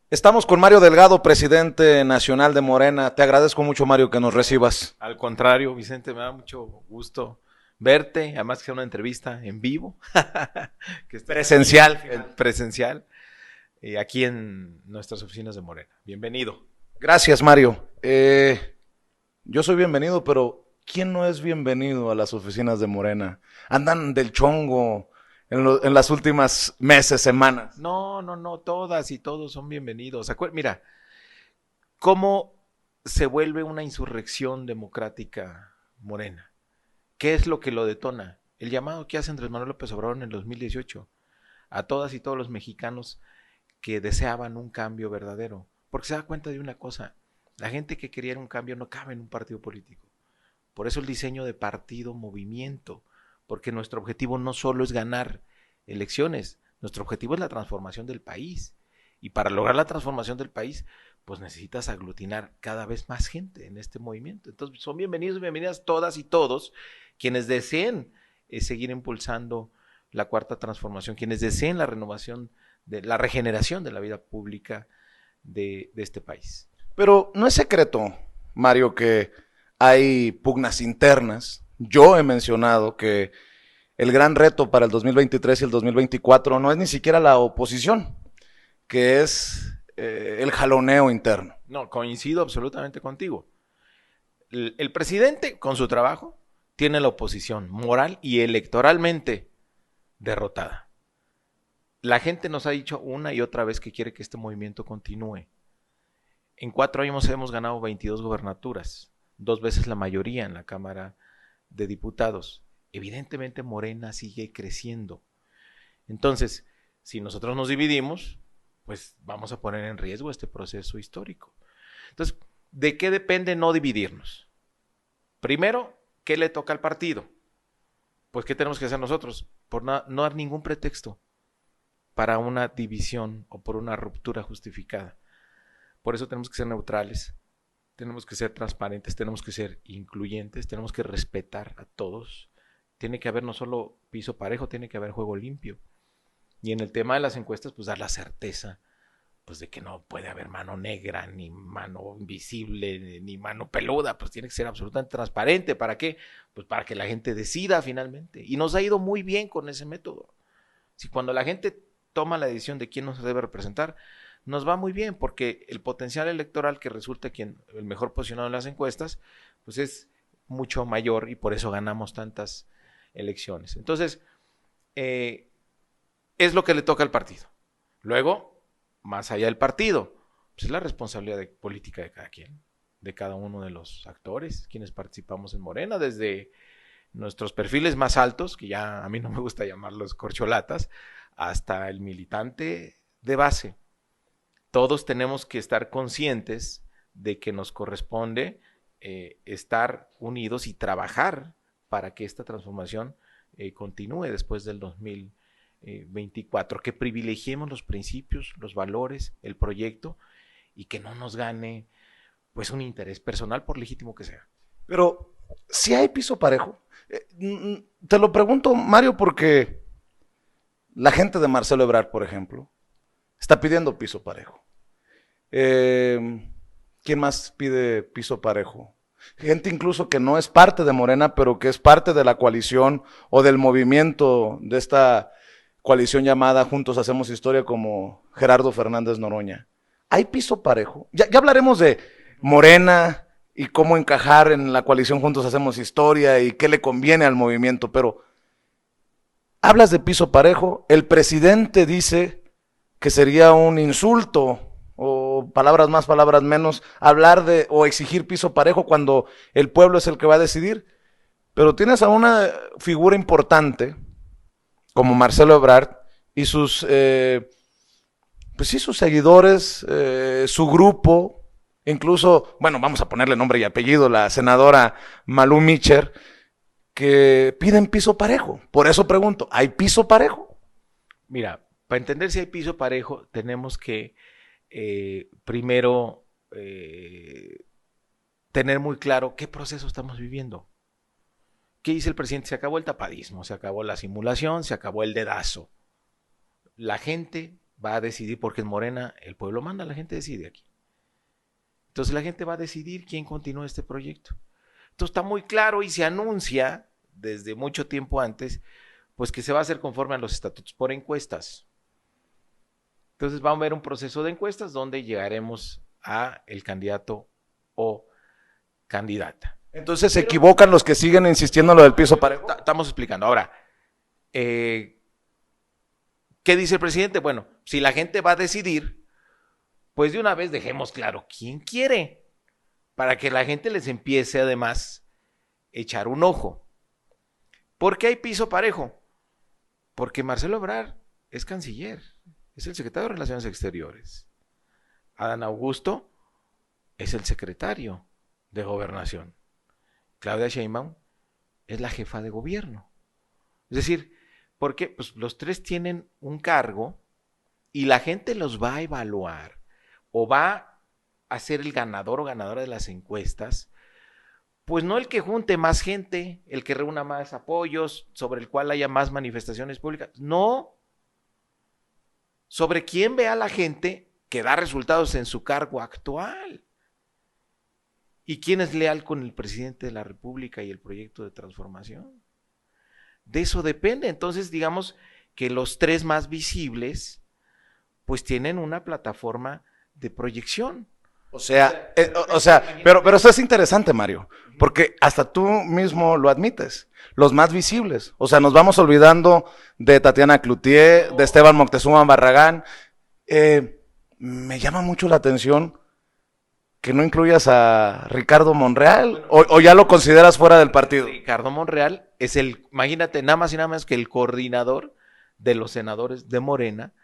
Estamos con Mario Delgado, presidente nacional de Morena. Te agradezco mucho, Mario, que nos recibas. Al contrario, Vicente, me da mucho gusto verte, además que sea una entrevista en vivo, que estés aquí Presencial. presencial, aquí en nuestras oficinas de Morena. Bienvenido. Gracias, Mario. Yo soy bienvenido, pero ¿quién no es bienvenido a las oficinas de Morena? Andan del chongo en las últimas meses, semanas. No, todas y todos son bienvenidos. Mira, ¿cómo se vuelve una insurrección democrática Morena? ¿Qué es lo que lo detona? El llamado que hace Andrés Manuel López Obrador en el 2018 a todas y todos los mexicanos que deseaban un cambio verdadero, porque se da cuenta de una cosa: la gente que quería un cambio no cabe en un partido político. Por eso el diseño de partido movimiento, porque nuestro objetivo no solo es ganar elecciones, nuestro objetivo es la transformación del país. Y para lograr la transformación del país, pues necesitas aglutinar cada vez más gente en este movimiento. Entonces son bienvenidos y bienvenidas todas y todos quienes deseen seguir impulsando la cuarta transformación, quienes deseen la renovación, de la regeneración de la vida pública de este país. Pero no es secreto, Mario, que hay pugnas internas. Yo he mencionado que el gran reto para el 2023 y el 2024 no es ni siquiera la oposición, que es el jaloneo interno. No, coincido absolutamente contigo. El presidente, con su trabajo, tiene la oposición moral y electoralmente derrotada. La gente nos ha dicho una y otra vez que quiere que este movimiento continúe. En 4 años hemos ganado 22 gobernaturas, 2 veces la mayoría en la Cámara de Diputados. Evidentemente Morena sigue creciendo. Entonces, si nosotros nos dividimos, pues vamos a poner en riesgo este proceso histórico. Entonces, ¿de qué depende no dividirnos? Primero, ¿qué le toca al partido? Pues, ¿qué tenemos que hacer nosotros? Por no dar ningún pretexto para una división o por una ruptura justificada. Por eso tenemos que ser neutrales, tenemos que ser transparentes, tenemos que ser incluyentes, tenemos que respetar a todos. Tiene que haber no solo piso parejo, tiene que haber juego limpio. Y en el tema de las encuestas, pues dar la certeza pues de que no puede haber mano negra, ni mano invisible, ni mano peluda, pues tiene que ser absolutamente transparente. ¿Para qué? Pues para que la gente decida finalmente. Y nos ha ido muy bien con ese método. Si cuando la gente toma la decisión de quién nos debe representar, nos va muy bien, porque el potencial electoral que resulta quien el mejor posicionado en las encuestas, pues es mucho mayor y por eso ganamos tantas elecciones. Entonces, es lo que le toca al partido. Luego, más allá del partido, pues es la responsabilidad política de cada quien, de cada uno de los actores, quienes participamos en Morena, desde nuestros perfiles más altos, que ya a mí no me gusta llamarlos corcholatas, hasta el militante de base. Todos tenemos que estar conscientes de que nos corresponde estar unidos y trabajar para que esta transformación continúe después del 2024, que privilegiemos los principios, los valores, el proyecto y que no nos gane pues un interés personal, por legítimo que sea. Pero si hay piso parejo, te lo pregunto, Mario, porque la gente de Marcelo Ebrard, por ejemplo, está pidiendo piso parejo. ¿Quién más pide piso parejo? Gente incluso que no es parte de Morena, pero que es parte de la coalición o del movimiento de esta coalición llamada Juntos Hacemos Historia, como Gerardo Fernández Noroña. ¿Hay piso parejo? Ya hablaremos de Morena y cómo encajar en la coalición Juntos Hacemos Historia y qué le conviene al movimiento, pero hablas de piso parejo, el presidente dice que sería un insulto o palabras más, palabras menos, hablar de o exigir piso parejo cuando el pueblo es el que va a decidir. Pero tienes a una figura importante como Marcelo Ebrard y pues sí, sus seguidores, su grupo, incluso, bueno, vamos a ponerle nombre y apellido, la senadora Malú Micher, que piden piso parejo. Por eso pregunto, ¿hay piso parejo? Mira, para entender si hay piso parejo, tenemos que primero tener muy claro qué proceso estamos viviendo. ¿Qué dice el presidente? Se acabó el tapadismo, se acabó la simulación, se acabó el dedazo. La gente va a decidir, porque en Morena el pueblo manda, la gente decide aquí. Entonces la gente va a decidir quién continúa este proyecto. Entonces está muy claro y se anuncia desde mucho tiempo antes, pues que se va a hacer conforme a los estatutos por encuestas. Entonces va a haber un proceso de encuestas donde llegaremos a el candidato o candidata. Entonces se equivocan los que siguen insistiendo en lo del piso parejo. Estamos explicando. Ahora, ¿qué dice el presidente? Bueno, si la gente va a decidir, pues de una vez dejemos claro quién quiere, para que la gente les empiece además a echar un ojo. ¿Por qué hay piso parejo? Porque Marcelo Ebrard es canciller, es el secretario de Relaciones Exteriores. Adán Augusto es el secretario de Gobernación. Claudia Sheinbaum es la jefa de gobierno. Es decir, porque pues, los tres tienen un cargo y la gente los va a evaluar o va a ser el ganador o ganadora de las encuestas, pues no el que junte más gente, el que reúna más apoyos, sobre el cual haya más manifestaciones públicas, no, sobre quién vea la gente que da resultados en su cargo actual. ¿Y quién es leal con el presidente de la República y el proyecto de transformación? De eso depende. Entonces, digamos que los tres más visibles, pues tienen una plataforma de proyección. Pero eso es interesante, Mario, porque hasta tú mismo lo admites. Los más visibles. O sea, nos vamos olvidando de Tatiana Cloutier, de Esteban Moctezuma Barragán. Me llama mucho la atención que no incluyas a Ricardo Monreal, o ya lo consideras fuera del partido. Ricardo Monreal es imagínate, nada más y nada menos que el coordinador de los senadores de Morena.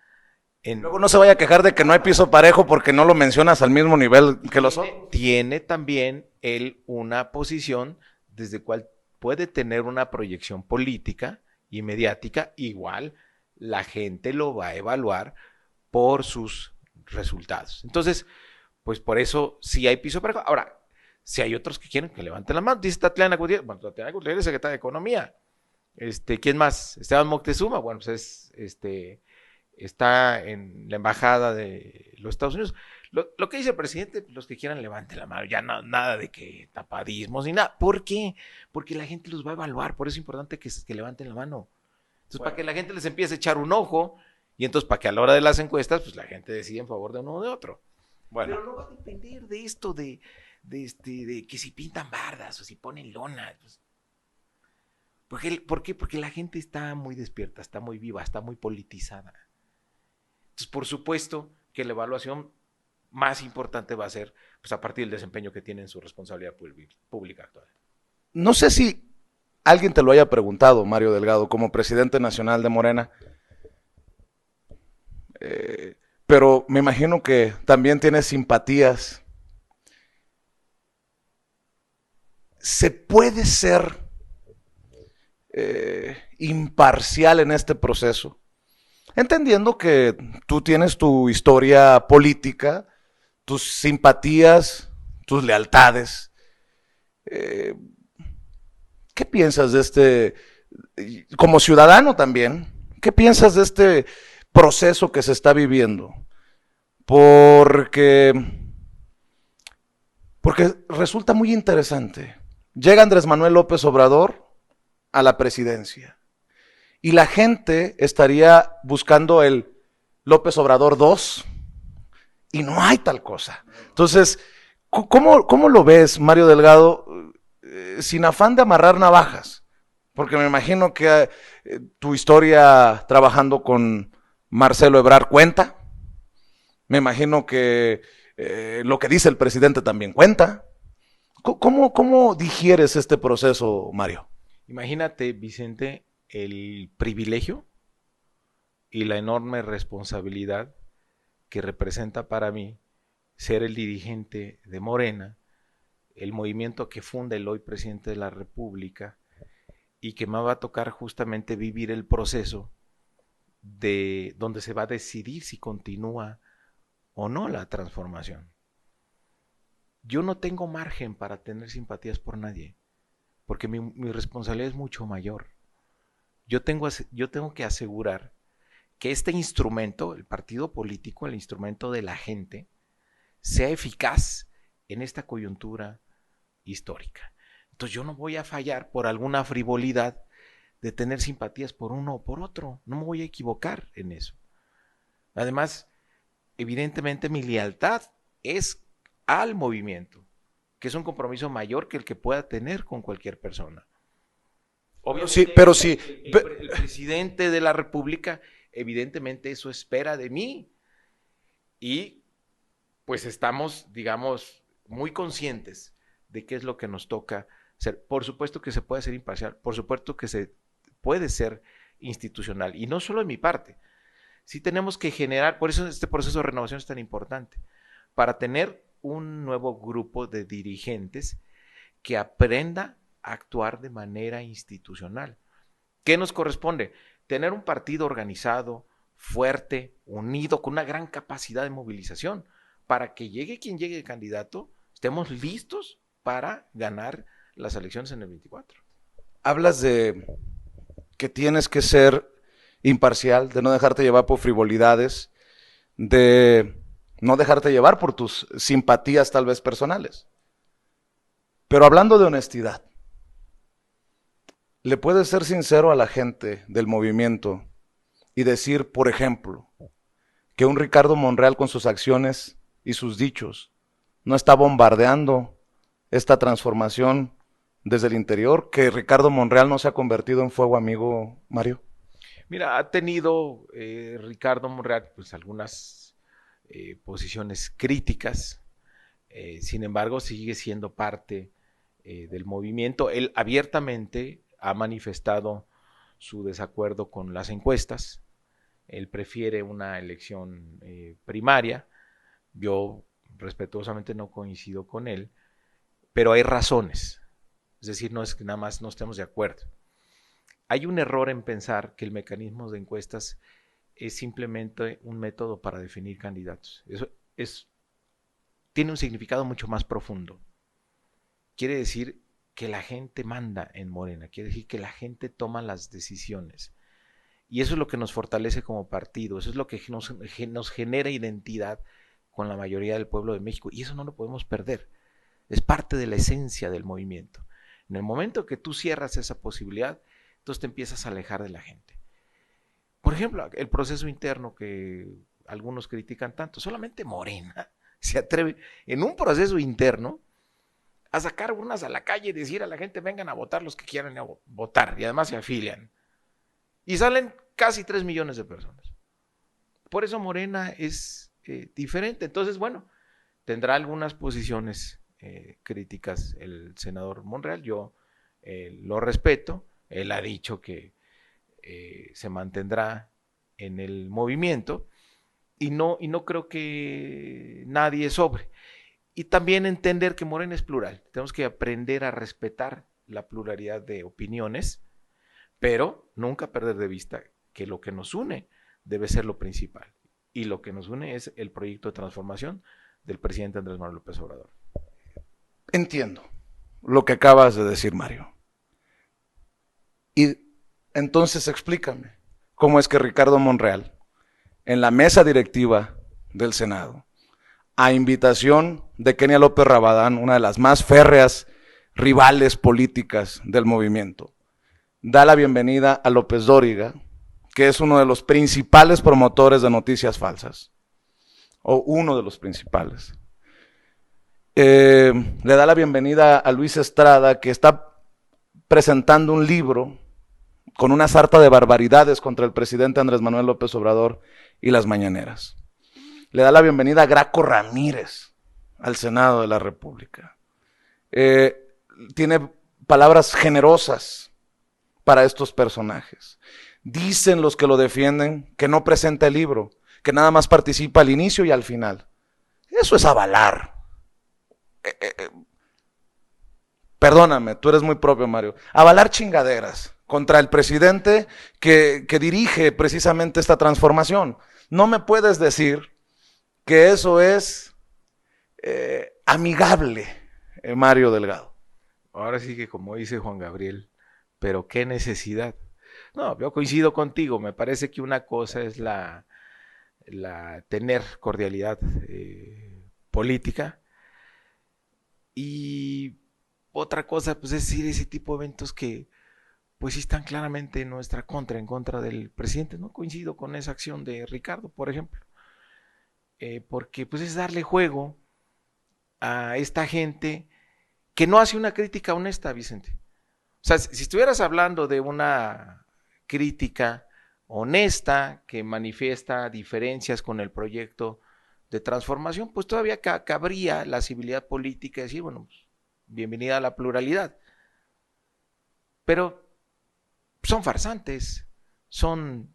Luego no se vaya a quejar de que no hay piso parejo porque no lo mencionas al mismo nivel que los otros. Tiene también él una posición desde cual puede tener una proyección política y mediática, igual la gente lo va a evaluar por sus resultados. Entonces, pues por eso sí hay piso parejo. Ahora, si hay otros que quieren que levanten la mano, dice Tatiana Gutiérrez, bueno, Tatiana Gutiérrez es secretaria de Economía. ¿Quién más? Esteban Moctezuma, bueno, pues está en la embajada de los Estados Unidos. Lo que dice el presidente, los que quieran levanten la mano, ya no, nada de que tapadismos ni nada. ¿Por qué? Porque la gente los va a evaluar, por eso es importante que levanten la mano. Entonces, para que la gente les empiece a echar un ojo, y entonces para que a la hora de las encuestas, pues la gente decida en favor de uno o de otro. Bueno. Pero no va a depender de esto, de que si pintan bardas o si ponen lona. Pues, ¿por qué? Porque la gente está muy despierta, está muy viva, está muy politizada. Entonces, por supuesto que la evaluación más importante va a ser pues, a partir del desempeño que tiene en su responsabilidad pública actual. No sé si alguien te lo haya preguntado, Mario Delgado, como presidente nacional de Morena, pero me imagino que también tienes simpatías. ¿Se puede ser imparcial en este proceso? Entendiendo que tú tienes tu historia política, tus simpatías, tus lealtades. ¿Qué piensas de como ciudadano también, qué piensas de este proceso que se está viviendo? Porque resulta muy interesante. Llega Andrés Manuel López Obrador a la presidencia y la gente estaría buscando el López Obrador 2 y no hay tal cosa. Entonces, ¿cómo lo ves, Mario Delgado, sin afán de amarrar navajas? Porque me imagino que tu historia trabajando con Marcelo Ebrard cuenta. Me imagino que lo que dice el presidente también cuenta. ¿Cómo digieres este proceso, Mario? Imagínate, Vicente, el privilegio y la enorme responsabilidad que representa para mí ser el dirigente de Morena, el movimiento que funda el hoy presidente de la República, y que me va a tocar justamente vivir el proceso de donde se va a decidir si continúa o no la transformación. Yo no tengo margen para tener simpatías por nadie, porque mi responsabilidad es mucho mayor. Yo tengo que asegurar que este instrumento, el partido político, el instrumento de la gente, sea eficaz en esta coyuntura histórica. Entonces yo no voy a fallar por alguna frivolidad de tener simpatías por uno o por otro. No me voy a equivocar en eso. Además, evidentemente mi lealtad es al movimiento, que es un compromiso mayor que el que pueda tener con cualquier persona. Obviamente, sí, pero sí. El presidente de la República, evidentemente eso espera de mí. Y pues estamos, digamos, muy conscientes de qué es lo que nos toca hacer. Por supuesto que se puede ser imparcial, por supuesto que se puede ser institucional. Y no solo en mi parte. Sí tenemos que generar, por eso este proceso de renovación es tan importante, para tener un nuevo grupo de dirigentes que aprenda a actuar de manera institucional. ¿Qué nos corresponde? Tener un partido organizado, fuerte, unido, con una gran capacidad de movilización, para que llegue quien llegue de candidato, estemos listos para ganar las elecciones en el 24. Hablas de que tienes que ser imparcial, de no dejarte llevar por frivolidades, de no dejarte llevar por tus simpatías tal vez personales. Pero hablando de honestidad, ¿le puedes ser sincero a la gente del movimiento y decir, por ejemplo, que un Ricardo Monreal con sus acciones y sus dichos no está bombardeando esta transformación desde el interior, que Ricardo Monreal no se ha convertido en fuego amigo, Mario? Mira, ha tenido Ricardo Monreal pues algunas posiciones críticas, sin embargo sigue siendo parte del movimiento. Él abiertamente ha manifestado su desacuerdo con las encuestas, él prefiere una elección primaria, yo respetuosamente no coincido con él, pero hay razones, es decir, no es que nada más no estemos de acuerdo. Hay un error en pensar que el mecanismo de encuestas es simplemente un método para definir candidatos. Eso tiene un significado mucho más profundo. Quiere decir que la gente manda en Morena, quiere decir que la gente toma las decisiones. Y eso es lo que nos fortalece como partido, eso es lo que nos genera identidad con la mayoría del pueblo de México. Y eso no lo podemos perder. Es parte de la esencia del movimiento. En el momento que tú cierras esa posibilidad, entonces te empiezas a alejar de la gente. Por ejemplo, el proceso interno que algunos critican tanto, solamente Morena se atreve en un proceso interno a sacar urnas a la calle y decir a la gente vengan a votar los que quieran votar y además se afilian. Y salen casi 3 millones de personas. Por eso Morena es diferente. Entonces, bueno, tendrá algunas posiciones críticas el senador Monreal, yo lo respeto. Él ha dicho que se mantendrá en el movimiento y no creo que nadie sobre. Y también entender que Morena es plural. Tenemos que aprender a respetar la pluralidad de opiniones, pero nunca perder de vista que lo que nos une debe ser lo principal. Y lo que nos une es el proyecto de transformación del presidente Andrés Manuel López Obrador. Entiendo lo que acabas de decir, Mario. Y entonces explícame cómo es que Ricardo Monreal, en la mesa directiva del Senado, a invitación de Kenia López Rabadán, una de las más férreas rivales políticas del movimiento, da la bienvenida a López Dóriga, que es uno de los principales promotores de noticias falsas, o uno de los principales. Le da la bienvenida a Luis Estrada, que está presentando un libro con una sarta de barbaridades contra el presidente Andrés Manuel López Obrador y las mañaneras. Le da la bienvenida a Graco Ramírez al Senado de la República. Tiene palabras generosas para estos personajes. Dicen los que lo defienden que no presenta el libro, que nada más participa al inicio y al final. Eso es avalar. Perdóname, tú eres muy propio, Mario. Avalar chingaderas contra el presidente que dirige precisamente esta transformación. No me puedes decir que eso es amigable, Mario Delgado. Ahora sí que como dice Juan Gabriel, pero qué necesidad. No, yo coincido contigo. Me parece que una cosa es la tener cordialidad política y otra cosa, pues es ir a ese tipo de eventos que pues sí están claramente en nuestra contra, en contra del presidente. No coincido con esa acción de Ricardo, por ejemplo, porque pues es darle juego a esta gente que no hace una crítica honesta, Vicente. O sea, si estuvieras hablando de una crítica honesta que manifiesta diferencias con el proyecto de transformación, pues todavía cabría la civilidad política y decir, bueno, pues, bienvenida a la pluralidad. Pero son farsantes, son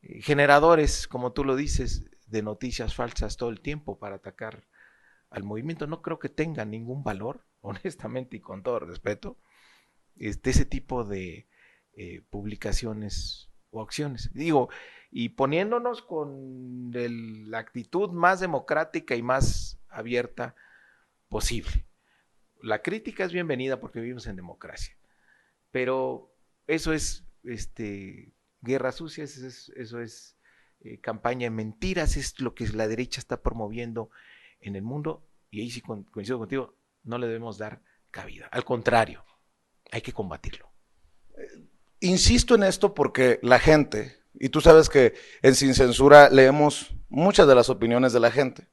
generadores, como tú lo dices, de noticias falsas todo el tiempo para atacar al movimiento. No creo que tenga ningún valor, honestamente y con todo respeto, ese tipo de publicaciones o acciones. Digo, y poniéndonos con la actitud más democrática y más abierta posible. La crítica es bienvenida porque vivimos en democracia, pero eso es guerra sucia, eso es campaña de mentiras, es lo que la derecha está promoviendo en el mundo, y ahí sí coincido contigo, no le debemos dar cabida. Al contrario, hay que combatirlo. Insisto en esto porque la gente, y tú sabes que en Sin Censura leemos muchas de las opiniones de la gente,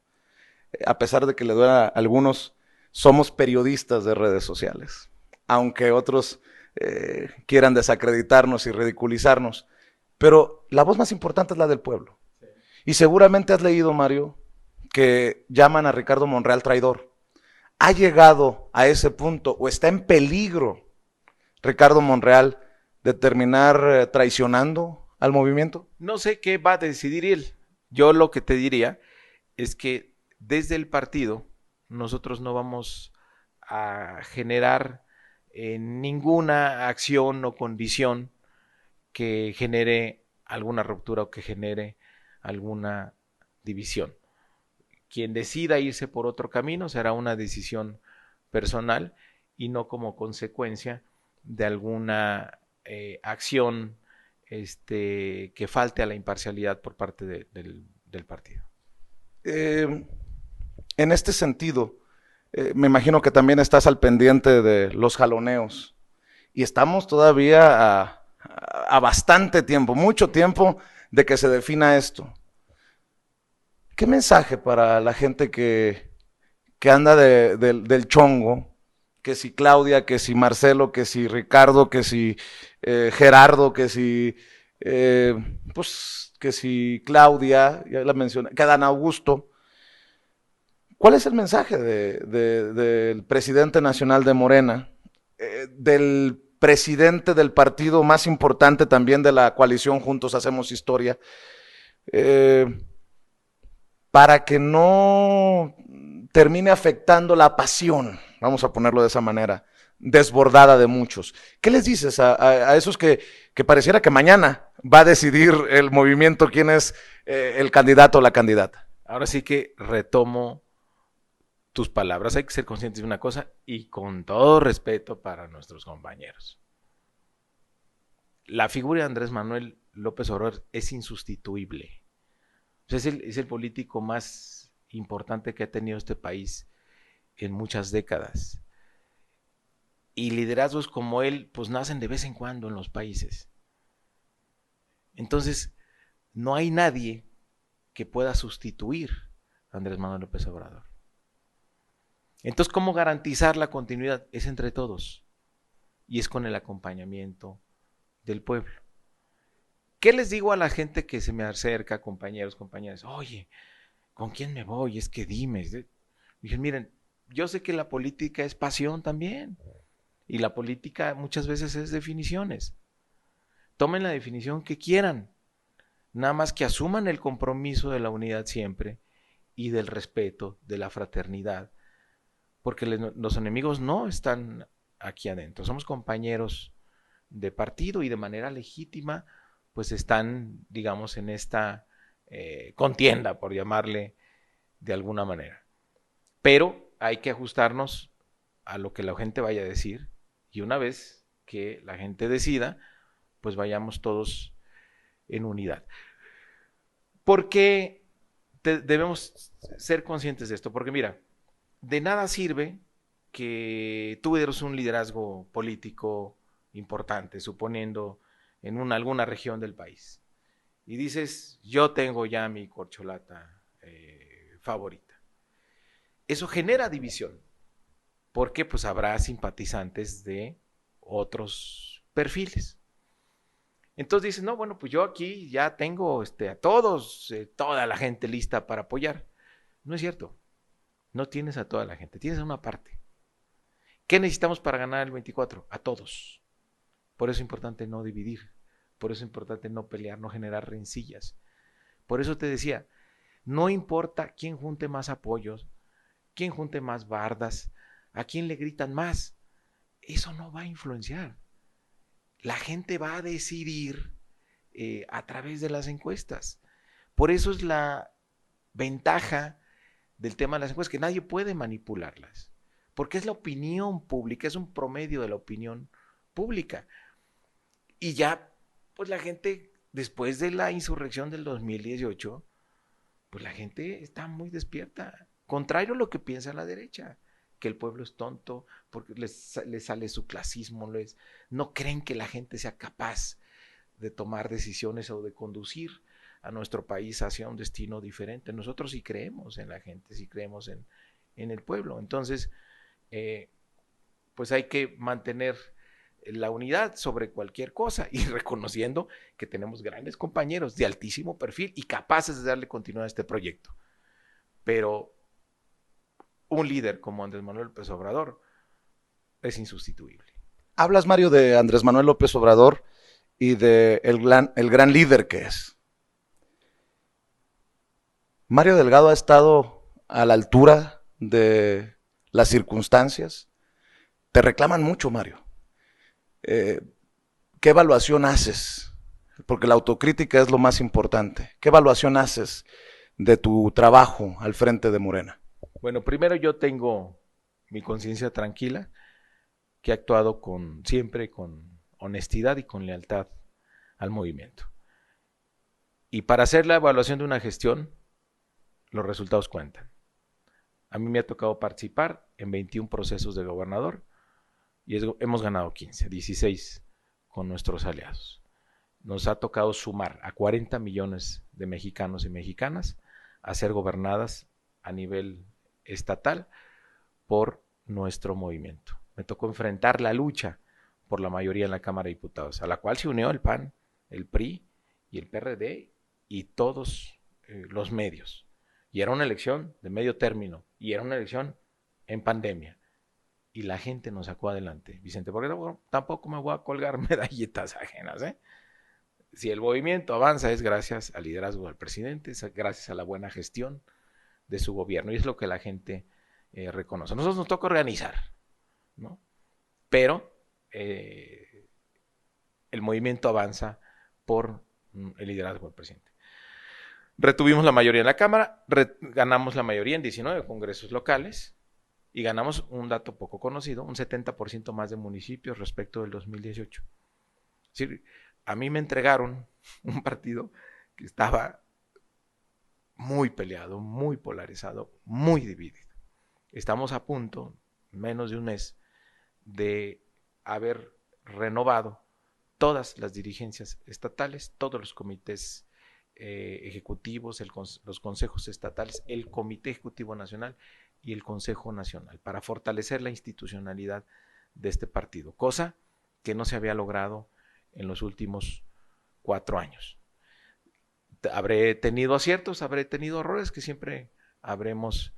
a pesar de que le duela a algunos, somos periodistas de redes sociales, aunque otros quieran desacreditarnos y ridiculizarnos, pero la voz más importante es la del pueblo. Sí. Y seguramente has leído, Mario, que llaman a Ricardo Monreal traidor. ¿Ha llegado a ese punto o está en peligro Ricardo Monreal de terminar traicionando al movimiento? No sé qué va a decidir él. Yo lo que te diría es que desde el partido nosotros no vamos a generar ninguna acción o condición que genere alguna ruptura o que genere alguna división. Quien decida irse por otro camino será una decisión personal y no como consecuencia de alguna acción que falte a la imparcialidad por parte del partido. En este sentido, me imagino que también estás al pendiente de los jaloneos y estamos todavía a bastante tiempo, mucho tiempo de que se defina esto. ¿Qué mensaje para la gente que anda del chongo? Que si Claudia, que si Marcelo, que si Ricardo, que si Gerardo, que si pues que si Claudia, ya la mencioné, que Dan Augusto. ¿Cuál es el mensaje del presidente nacional de Morena, del presidente del partido más importante también de la coalición Juntos Hacemos Historia, para que no termine afectando la pasión, vamos a ponerlo de esa manera, desbordada de muchos? ¿Qué les dices a esos que pareciera que mañana va a decidir el movimiento quién es el candidato o la candidata? Ahora sí que retomo tus palabras, hay que ser conscientes de una cosa y con todo respeto para nuestros compañeros. La figura de Andrés Manuel López Obrador es insustituible. Es el político más importante que ha tenido este país en muchas décadas. Y liderazgos como él, pues nacen de vez en cuando en los países. Entonces, no hay nadie que pueda sustituir a Andrés Manuel López Obrador. Entonces, ¿cómo garantizar la continuidad? Es entre todos y es con el acompañamiento del pueblo. ¿Qué les digo a la gente que se me acerca, compañeros, compañeras? Oye, ¿con quién me voy? Es que dime. Dije, miren, yo sé que la política es pasión también y la política muchas veces es definiciones. Tomen la definición que quieran, nada más que asuman el compromiso de la unidad siempre y del respeto, de la fraternidad, porque los enemigos no están aquí adentro, somos compañeros de partido y de manera legítima pues están, digamos, en esta contienda, por llamarle de alguna manera. Pero hay que ajustarnos a lo que la gente vaya a decir y una vez que la gente decida, pues vayamos todos en unidad. ¿Por qué debemos ser conscientes de esto? Porque mira, de nada sirve que tú eres un liderazgo político importante, suponiendo en alguna región del país, y dices, yo tengo ya mi corcholata favorita. Eso genera división, porque pues habrá simpatizantes de otros perfiles. Entonces dices, no, bueno, pues yo aquí ya tengo a todos, toda la gente lista para apoyar. No es cierto, no tienes a toda la gente, tienes a una parte. ¿Qué necesitamos para ganar el 24? A todos. Por eso es importante no dividir, por eso es importante no pelear, no generar rencillas. Por eso te decía, no importa quién junte más apoyos, quién junte más bardas, a quién le gritan más, eso no va a influenciar. La gente va a decidir a través de las encuestas. Por eso es la ventaja del tema de las encuestas, que nadie puede manipularlas, porque es la opinión pública, es un promedio de la opinión pública. Y ya, pues la gente, después de la insurrección del 2018, pues la gente está muy despierta, contrario a lo que piensa la derecha, que el pueblo es tonto, porque les sale su clasismo, no creen que la gente sea capaz de tomar decisiones o de conducir a nuestro país hacia un destino diferente. Nosotros sí creemos en la gente, sí creemos en el pueblo. Entonces, pues hay que mantener la unidad sobre cualquier cosa y reconociendo que tenemos grandes compañeros de altísimo perfil y capaces de darle continuidad a este proyecto. Pero un líder como Andrés Manuel López Obrador es insustituible. Hablas, Mario, de Andrés Manuel López Obrador y de el gran líder que es. Mario Delgado ha estado a la altura de las circunstancias. Te reclaman mucho, Mario. ¿Qué evaluación haces? Porque la autocrítica es lo más importante. ¿Qué evaluación haces de tu trabajo al frente de Morena? Bueno, primero yo tengo mi conciencia tranquila, que he actuado siempre con honestidad y con lealtad al movimiento. Y para hacer la evaluación de una gestión, los resultados cuentan. A mí me ha tocado participar en 21 procesos de gobernador y hemos ganado 15, 16 con nuestros aliados. Nos ha tocado sumar a 40 millones de mexicanos y mexicanas a ser gobernadas a nivel estatal por nuestro movimiento. Me tocó enfrentar la lucha por la mayoría en la Cámara de Diputados, a la cual se unió el PAN, el PRI y el PRD y todos los medios. Y era una elección de medio término, y era una elección en pandemia. Y la gente nos sacó adelante, Vicente, porque tampoco me voy a colgar medallitas ajenas, ¿eh? Si el movimiento avanza es gracias al liderazgo del presidente, es gracias a la buena gestión de su gobierno, y es lo que la gente reconoce. A nosotros nos toca organizar, ¿no? Pero el movimiento avanza por el liderazgo del presidente. Retuvimos la mayoría en la Cámara, ganamos la mayoría en 19 congresos locales y ganamos un dato poco conocido, un 70% más de municipios respecto del 2018. Es decir, a mí me entregaron un partido que estaba muy peleado, muy polarizado, muy dividido. Estamos a punto, menos de un mes, de haber renovado todas las dirigencias estatales, todos los comités ejecutivos, los consejos estatales, el Comité Ejecutivo Nacional y el Consejo Nacional, para fortalecer la institucionalidad de este partido, cosa que no se había logrado en los últimos 4 años. Habré tenido aciertos, habré tenido errores que siempre habremos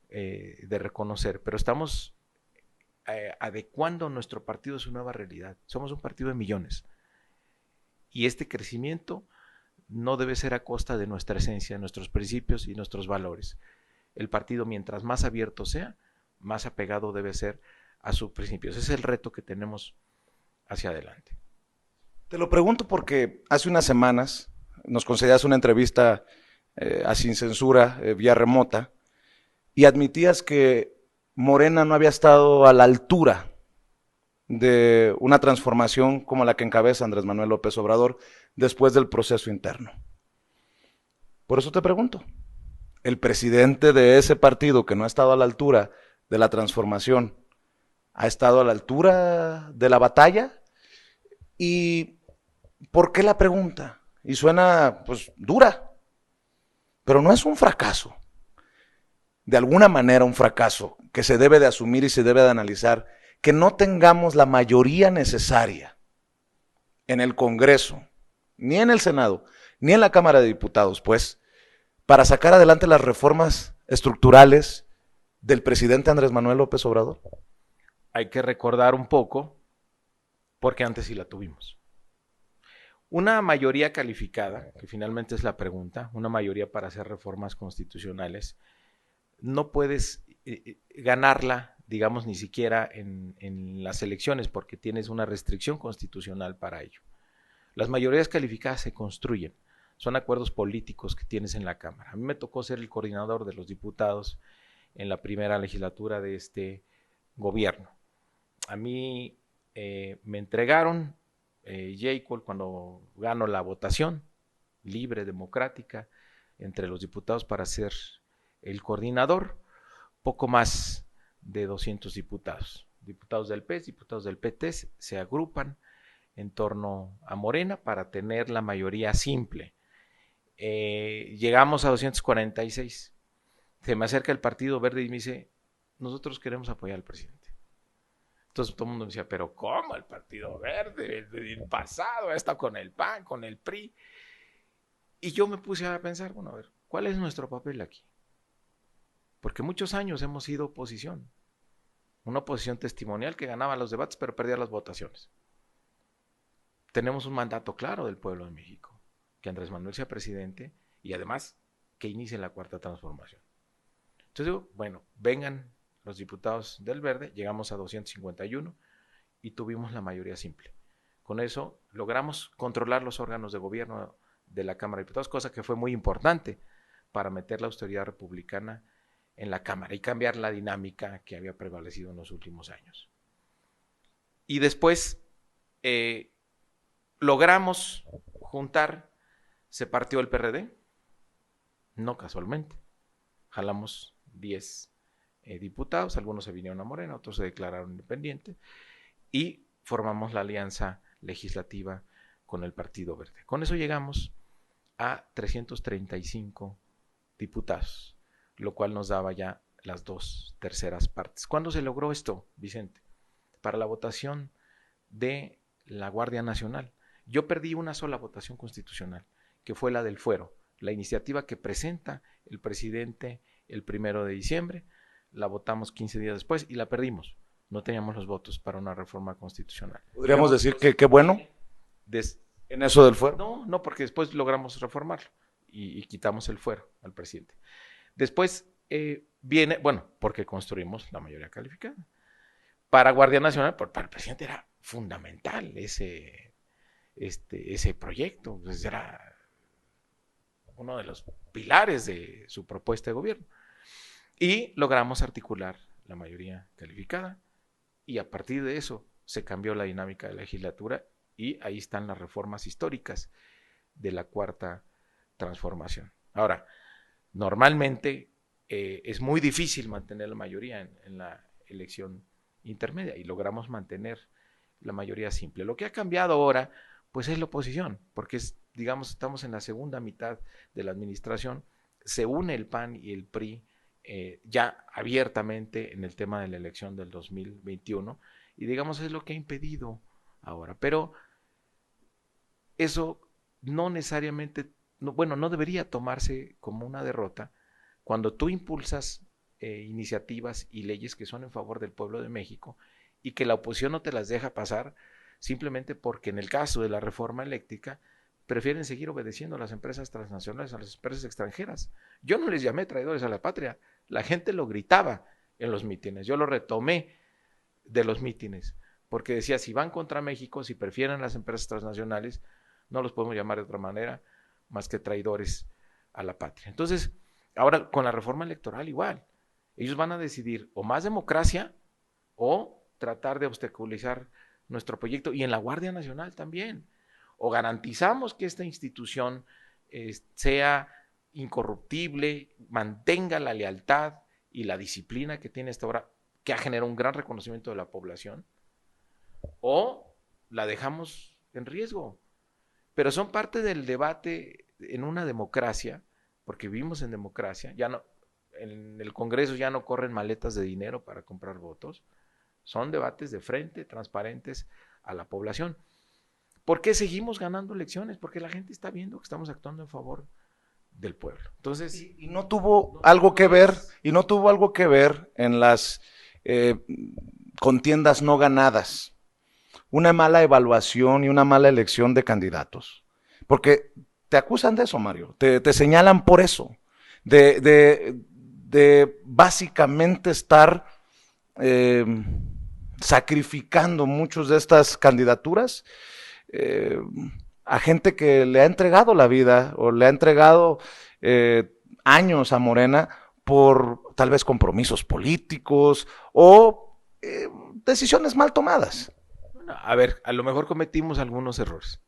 de reconocer, pero estamos adecuando nuestro partido a su nueva realidad. Somos un partido de millones y este crecimiento no debe ser a costa de nuestra esencia, de nuestros principios y nuestros valores. El partido, mientras más abierto sea, más apegado debe ser a sus principios. Ese es el reto que tenemos hacia adelante. Te lo pregunto porque hace unas semanas nos concedías una entrevista sin censura, vía remota, y admitías que Morena no había estado a la altura de una transformación como la que encabeza Andrés Manuel López Obrador después del proceso interno. Por eso te pregunto, ¿el presidente de ese partido que no ha estado a la altura de la transformación ha estado a la altura de la batalla? ¿Y por qué la pregunta? Y suena, pues, dura, pero no es un fracaso. De alguna manera un fracaso que se debe de asumir y se debe de analizar, que no tengamos la mayoría necesaria en el Congreso, ni en el Senado, ni en la Cámara de Diputados, pues, para sacar adelante las reformas estructurales del presidente Andrés Manuel López Obrador. Hay que recordar un poco, porque antes sí la tuvimos. Una mayoría calificada, que finalmente es la pregunta, una mayoría para hacer reformas constitucionales, no puedes ganarla, digamos, ni siquiera en las elecciones, porque tienes una restricción constitucional para ello. Las mayorías calificadas se construyen, son acuerdos políticos que tienes en la Cámara. A mí me tocó ser el coordinador de los diputados en la primera legislatura de este gobierno. A mí me entregaron J-Call cuando gano la votación libre, democrática, entre los diputados para ser el coordinador, poco más de 200 diputados. Diputados del PES, diputados del PT se agrupan en torno a Morena para tener la mayoría simple. Llegamos a 246. Se me acerca el Partido Verde y me dice, nosotros queremos apoyar al presidente. Entonces todo el mundo me decía, pero ¿cómo el Partido Verde? El pasado ha estado con el PAN, con el PRI. Y yo me puse a pensar, bueno, a ver, ¿cuál es nuestro papel aquí? Porque muchos años hemos sido oposición. Una oposición testimonial que ganaba los debates pero perdía las votaciones. Tenemos un mandato claro del pueblo de México, que Andrés Manuel sea presidente y además que inicie la cuarta transformación. Entonces digo, bueno, vengan los diputados del Verde, llegamos a 251 y tuvimos la mayoría simple. Con eso logramos controlar los órganos de gobierno de la Cámara de Diputados, cosa que fue muy importante para meter la austeridad republicana en la Cámara y cambiar la dinámica que había prevalecido en los últimos años. Y después logramos juntar, se partió el PRD, no casualmente, jalamos 10 diputados, algunos se vinieron a Morena, otros se declararon independientes y formamos la alianza legislativa con el Partido Verde. Con eso llegamos a 335 diputados, lo cual nos daba ya las 2/3 partes. ¿Cuándo se logró esto, Vicente? Para la votación de la Guardia Nacional. Yo perdí una sola votación constitucional, que fue la del fuero, la iniciativa que presenta el presidente el 1 de diciembre, la votamos 15 días después y la perdimos. No teníamos los votos para una reforma constitucional. ¿Podríamos decir que qué bueno en eso del fuero? No, porque después logramos reformarlo y quitamos el fuero al presidente. Después viene, bueno, porque construimos la mayoría calificada. Para Guardia Nacional, para el presidente era fundamental ese proyecto, pues era uno de los pilares de su propuesta de gobierno. Y logramos articular la mayoría calificada y a partir de eso se cambió la dinámica de la legislatura y ahí están las reformas históricas de la cuarta transformación. Ahora, normalmente es muy difícil mantener la mayoría en la elección intermedia y logramos mantener la mayoría simple. Lo que ha cambiado ahora, pues es la oposición, porque digamos, estamos en la segunda mitad de la administración, se une el PAN y el PRI ya abiertamente en el tema de la elección del 2021 y digamos es lo que ha impedido ahora, pero eso no necesariamente, no debería tomarse como una derrota cuando tú impulsas iniciativas y leyes que son en favor del pueblo de México y que la oposición no te las deja pasar simplemente porque en el caso de la reforma eléctrica prefieren seguir obedeciendo a las empresas transnacionales, a las empresas extranjeras. Yo no les llamé traidores a la patria, la gente lo gritaba en los mítines, yo lo retomé de los mítines, porque decía, si van contra México, si prefieren las empresas transnacionales, no los podemos llamar de otra manera más que traidores a la patria. Entonces, ahora con la reforma electoral igual, ellos van a decidir o más democracia o tratar de obstaculizar nuestro proyecto y en la Guardia Nacional también. O garantizamos que esta institución sea incorruptible, mantenga la lealtad y la disciplina que tiene esta obra, que ha generado un gran reconocimiento de la población, o la dejamos en riesgo. Pero son parte del debate en una democracia, porque vivimos en democracia, ya no, en el Congreso ya no corren maletas de dinero para comprar votos, son debates de frente, transparentes a la población. ¿Por qué seguimos ganando elecciones? Porque la gente está viendo que estamos actuando en favor del pueblo. Entonces, y no tuvo algo que ver, en las contiendas no ganadas, una mala evaluación y una mala elección de candidatos. Porque te acusan de eso, Mario, te señalan por eso, de básicamente estar sacrificando muchas de estas candidaturas a gente que le ha entregado la vida o le ha entregado años a Morena por tal vez compromisos políticos o decisiones mal tomadas. a ver, a lo mejor cometimos algunos errores,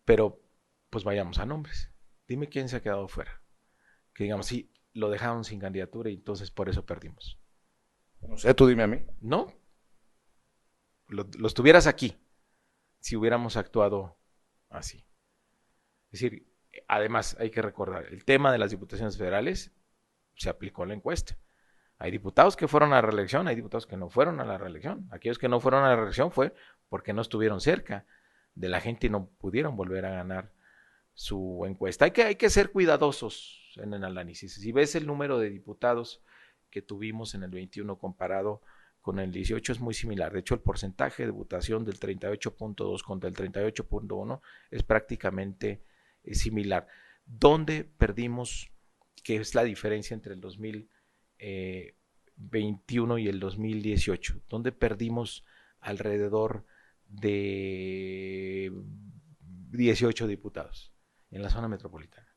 pero pues vayamos a nombres. Dime quién se ha quedado fuera. Que digamos, sí, lo dejaron sin candidatura y entonces por eso perdimos. No sé, tú dime a mí. No, los tuvieras aquí si hubiéramos actuado así. Es decir, además hay que recordar, el tema de las diputaciones federales se aplicó en la encuesta. Hay diputados que fueron a la reelección, hay diputados que no fueron a la reelección. Aquellos que no fueron a la reelección fue porque no estuvieron cerca de la gente y no pudieron volver a ganar su encuesta. Hay que ser cuidadosos en el análisis. Si ves el número de diputados que tuvimos en el 21 comparado con el 18 es muy similar. De hecho, el porcentaje de votación del 38.2 contra el 38.1 es prácticamente similar. ¿Dónde perdimos? ¿Qué es la diferencia entre el 2021 y el 2018? ¿Dónde perdimos alrededor de 18 diputados? En la zona metropolitana.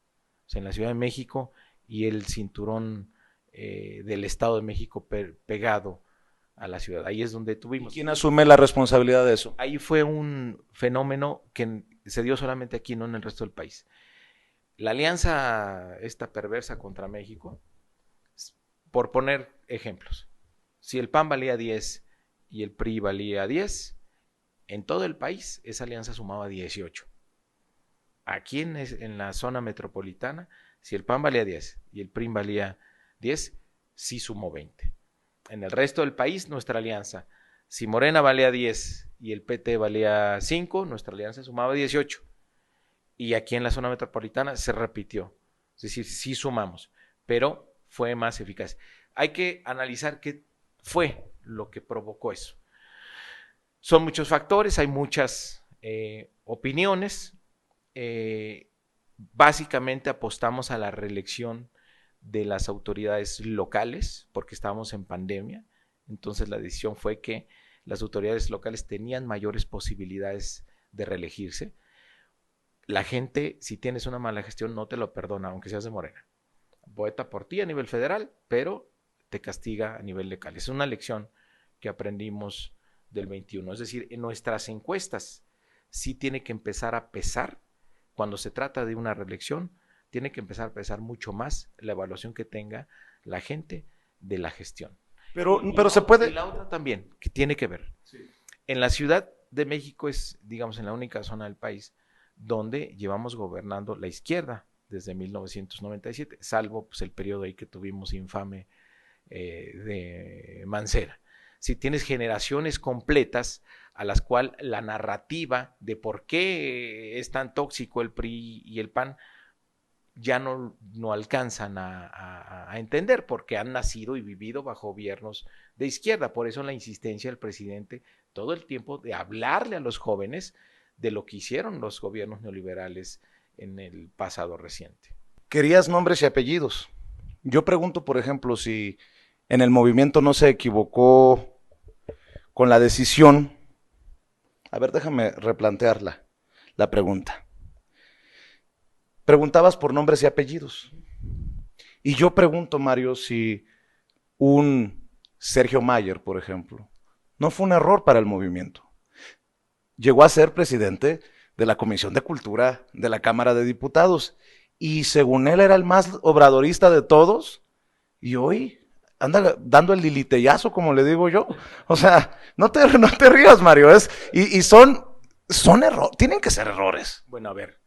O sea, en la Ciudad de México y el cinturón del Estado de México pegado a la ciudad. Ahí es donde tuvimos. ¿Y quién asume la responsabilidad de eso? Ahí fue un fenómeno que se dio solamente aquí, no en el resto del país. La alianza esta perversa contra México, por poner ejemplos, si el PAN valía 10 y el PRI valía 10, en todo el país esa alianza sumaba 18. Aquí en la zona metropolitana, si el PAN valía 10 y el PRI valía 10, sí sumó 20. En el resto del país, nuestra alianza, si Morena valía 10 y el PT valía 5, nuestra alianza sumaba 18. Y aquí en la zona metropolitana se repitió. Es decir, sí sumamos, pero fue más eficaz. Hay que analizar qué fue lo que provocó eso. Son muchos factores, hay muchas opiniones. Básicamente apostamos a la reelección de las autoridades locales porque estábamos en pandemia, entonces la decisión fue que las autoridades locales tenían mayores posibilidades de reelegirse. La gente, si tienes una mala gestión, no te lo perdona, aunque seas de Morena. Vota por ti a nivel federal, pero te castiga a nivel local. Es una lección que aprendimos del 21. Es decir, en nuestras encuestas sí tiene que empezar a pesar, cuando se trata de una reelección, tiene que empezar a pesar mucho más la evaluación que tenga la gente de la gestión. Pero se puede... Y la otra también, que tiene que ver. Sí. En la Ciudad de México es, digamos, en la única zona del país donde llevamos gobernando la izquierda desde 1997, salvo pues, el periodo ahí que tuvimos infame de Mancera. Si tienes generaciones completas a las cuales la narrativa de por qué es tan tóxico el PRI y el PAN ya no alcanzan a entender porque han nacido y vivido bajo gobiernos de izquierda. Por eso la insistencia del presidente todo el tiempo de hablarle a los jóvenes de lo que hicieron los gobiernos neoliberales en el pasado reciente. Querías nombres y apellidos. Yo pregunto, por ejemplo, si en el movimiento no se equivocó con la decisión. A ver, déjame replantear la pregunta. Preguntabas por nombres y apellidos. Y yo pregunto, Mario, si un Sergio Mayer, por ejemplo, no fue un error para el movimiento. Llegó a ser presidente de la Comisión de Cultura de la Cámara de Diputados y según él era el más obradorista de todos y hoy anda dando el lilitellazo, como le digo yo. O sea, no te rías, Mario, y son errores, tienen que ser errores. Bueno, a ver,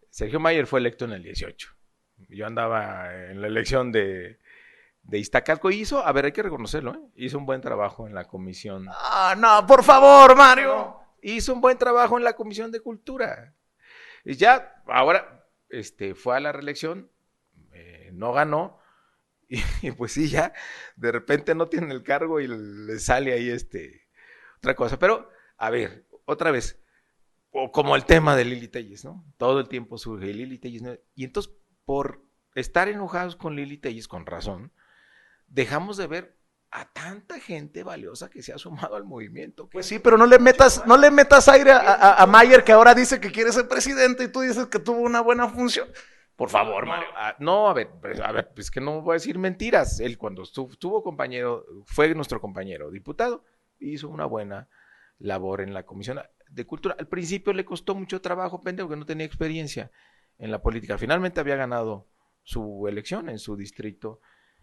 Sergio Mayer fue electo en el 18. Yo andaba en la elección de Iztacalco y hizo, a ver, hay que reconocerlo, hizo un buen trabajo en la comisión. Ah, no, por favor, Mario. Hizo un buen trabajo en la Comisión de Cultura. Y ya, ahora, fue a la reelección, no ganó, y pues sí, ya, de repente no tiene el cargo y le sale ahí otra cosa. Pero, a ver, otra vez, o como el tema de Lili Telles, ¿no? Todo el tiempo surge Lili Telles, ¿no? Y entonces, por estar enojados con Lili Telles, con razón, dejamos de ver a tanta gente valiosa que se ha sumado al movimiento. Pues sí, pero no le metas aire a Mayer, que ahora dice que quiere ser presidente y tú dices que tuvo una buena función. Por favor, Mario. No, a ver, pues que no voy a decir mentiras. Él cuando estuvo compañero, fue nuestro compañero diputado, hizo una buena labor en la Comisión de Cultura. Al principio le costó mucho trabajo, pendejo, porque no tenía experiencia en la política. Finalmente había ganado su elección en su distrito.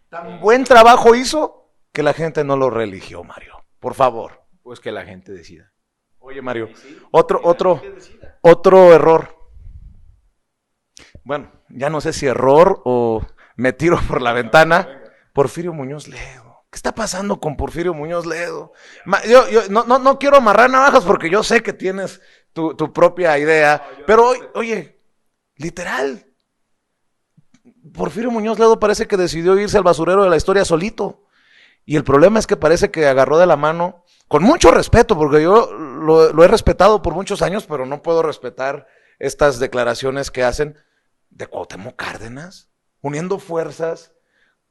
Tan buen trabajo hizo que la gente no lo religió, Mario. Por favor. Pues que la gente decida. Oye, Mario, otro error. Bueno, ya no sé si error o me tiro por la ventana. Porfirio Muñoz Ledo. ¿Qué está pasando con Porfirio Muñoz Ledo? Yo no quiero amarrar navajas porque yo sé que tienes tu propia idea, pero oye, literal, Porfirio Muñoz Ledo parece que decidió irse al basurero de la historia solito. Y el problema es que parece que agarró de la mano, con mucho respeto, porque yo lo he respetado por muchos años, pero no puedo respetar estas declaraciones que hacen de Cuauhtémoc Cárdenas, uniendo fuerzas,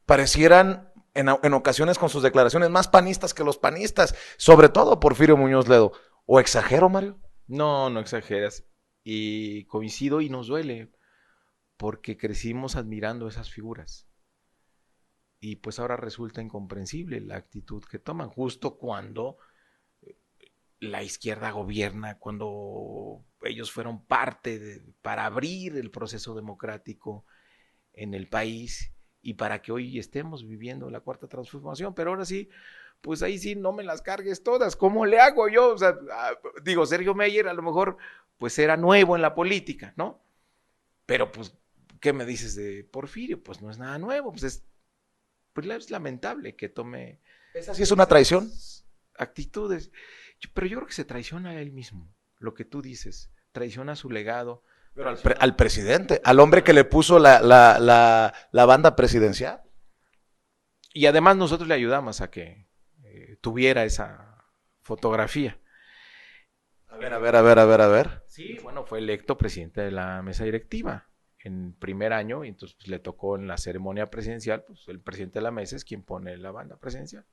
parecieran en ocasiones con sus declaraciones más panistas que los panistas, sobre todo Porfirio Muñoz Ledo. ¿O exagero, Mario? No, no exageras. Y coincido y nos duele, porque crecimos admirando esas figuras. Y pues ahora resulta incomprensible la actitud que toman, justo cuando la izquierda gobierna, cuando ellos fueron parte para abrir el proceso democrático en el país y para que hoy estemos viviendo la cuarta transformación. Pero ahora sí, pues ahí sí no me las cargues todas. ¿Cómo le hago yo? O sea, digo, Sergio Mayer a lo mejor pues era nuevo en la política, ¿no? Pero pues, ¿qué me dices de Porfirio? Pues no es nada nuevo, pues es lamentable que tome... ¿Esa sí es una traición? Actitudes. Pero yo creo que se traiciona a él mismo, lo que tú dices, traiciona su legado. Pero al presidente, al hombre que le puso la banda presidencial. Y además nosotros le ayudamos a que tuviera esa fotografía. A ver. Sí, bueno, fue electo presidente de la mesa directiva en primer año, y entonces pues, le tocó en la ceremonia presidencial, pues el presidente de la mesa es quien pone la banda presidencial.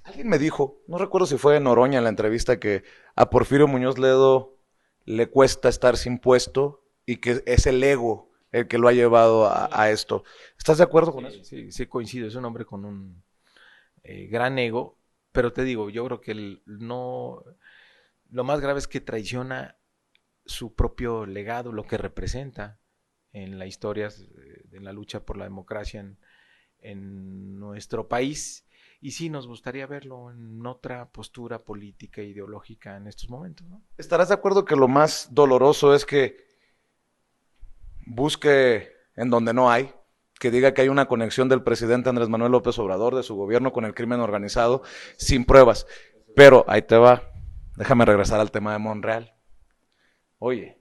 Alguien me dijo, no recuerdo si fue en Noroña en la entrevista, que a Porfirio Muñoz Ledo le cuesta estar sin puesto y que es el ego el que lo ha llevado a esto. ¿Estás de acuerdo con eso? Sí, coincido, es un hombre con un gran ego, pero te digo, yo creo que lo más grave es que traiciona su propio legado, lo que representa en la historia de la lucha por la democracia en nuestro país. Y sí, nos gustaría verlo en otra postura política e ideológica en estos momentos, ¿no? ¿Estarás de acuerdo que lo más doloroso es que busque en donde no hay, que diga que hay una conexión del presidente Andrés Manuel López Obrador, de su gobierno con el crimen organizado, sin pruebas? Pero ahí te va, déjame regresar al tema de Monreal. Oye,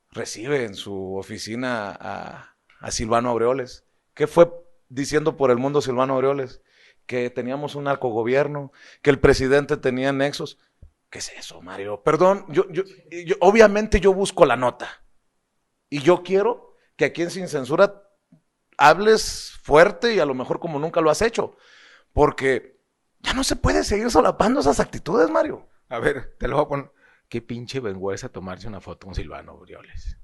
recibe en su oficina a Silvano Aureoles. ¿Qué fue diciendo por el mundo Silvano Aureoles? Que teníamos un narcogobierno, que el presidente tenía nexos. ¿Qué es eso, Mario? Perdón, yo obviamente yo busco la nota. Y yo quiero que aquí en Sin Censura hables fuerte y a lo mejor como nunca lo has hecho. Porque ya no se puede seguir solapando esas actitudes, Mario. A ver, te lo voy a poner. Qué pinche vergüenza tomarse una foto con Silvano Aureoles.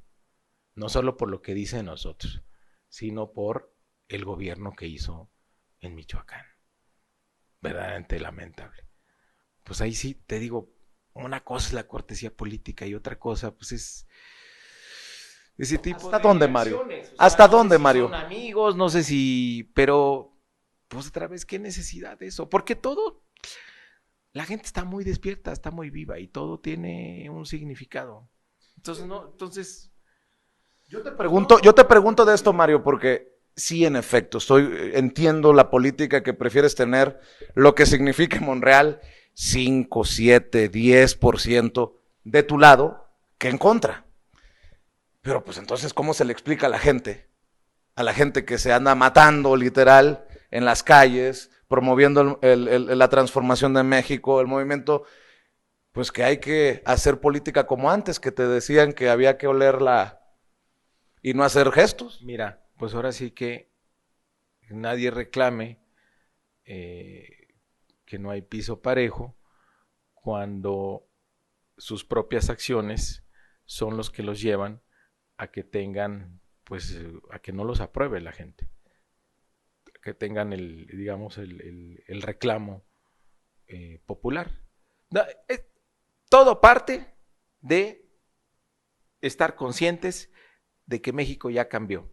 No solo por lo que dice de nosotros, sino por el gobierno que hizo en Michoacán. verdaderamente lamentable. Pues ahí sí, te digo, una cosa es la cortesía política y otra cosa, pues es ese tipo ¿Hasta de dónde, Mario? acciones. O sea, ¿Hasta no sé dónde, si Mario? son amigos, no sé si, pero pues otra vez, ¿qué necesidad de eso? Porque todo, la gente está muy despierta, está muy viva y todo tiene un significado. Entonces, no, entonces, Yo te pregunto de esto, Mario, porque sí, en efecto, entiendo la política que prefieres tener, lo que significa en Monreal, 5, 7, 10% de tu lado que en contra. Pero pues entonces, ¿cómo se le explica a la gente? A la gente que se anda matando literal en las calles, promoviendo la transformación de México, el movimiento, pues que hay que hacer política como antes, que te decían que había que olerla y no hacer gestos. mira, pues ahora sí que nadie reclame eh, que no hay piso parejo cuando sus propias acciones son los que los llevan a que tengan, pues, a que no los apruebe la gente, a que tengan digamos, el reclamo popular. No, todo parte de estar conscientes de que México ya cambió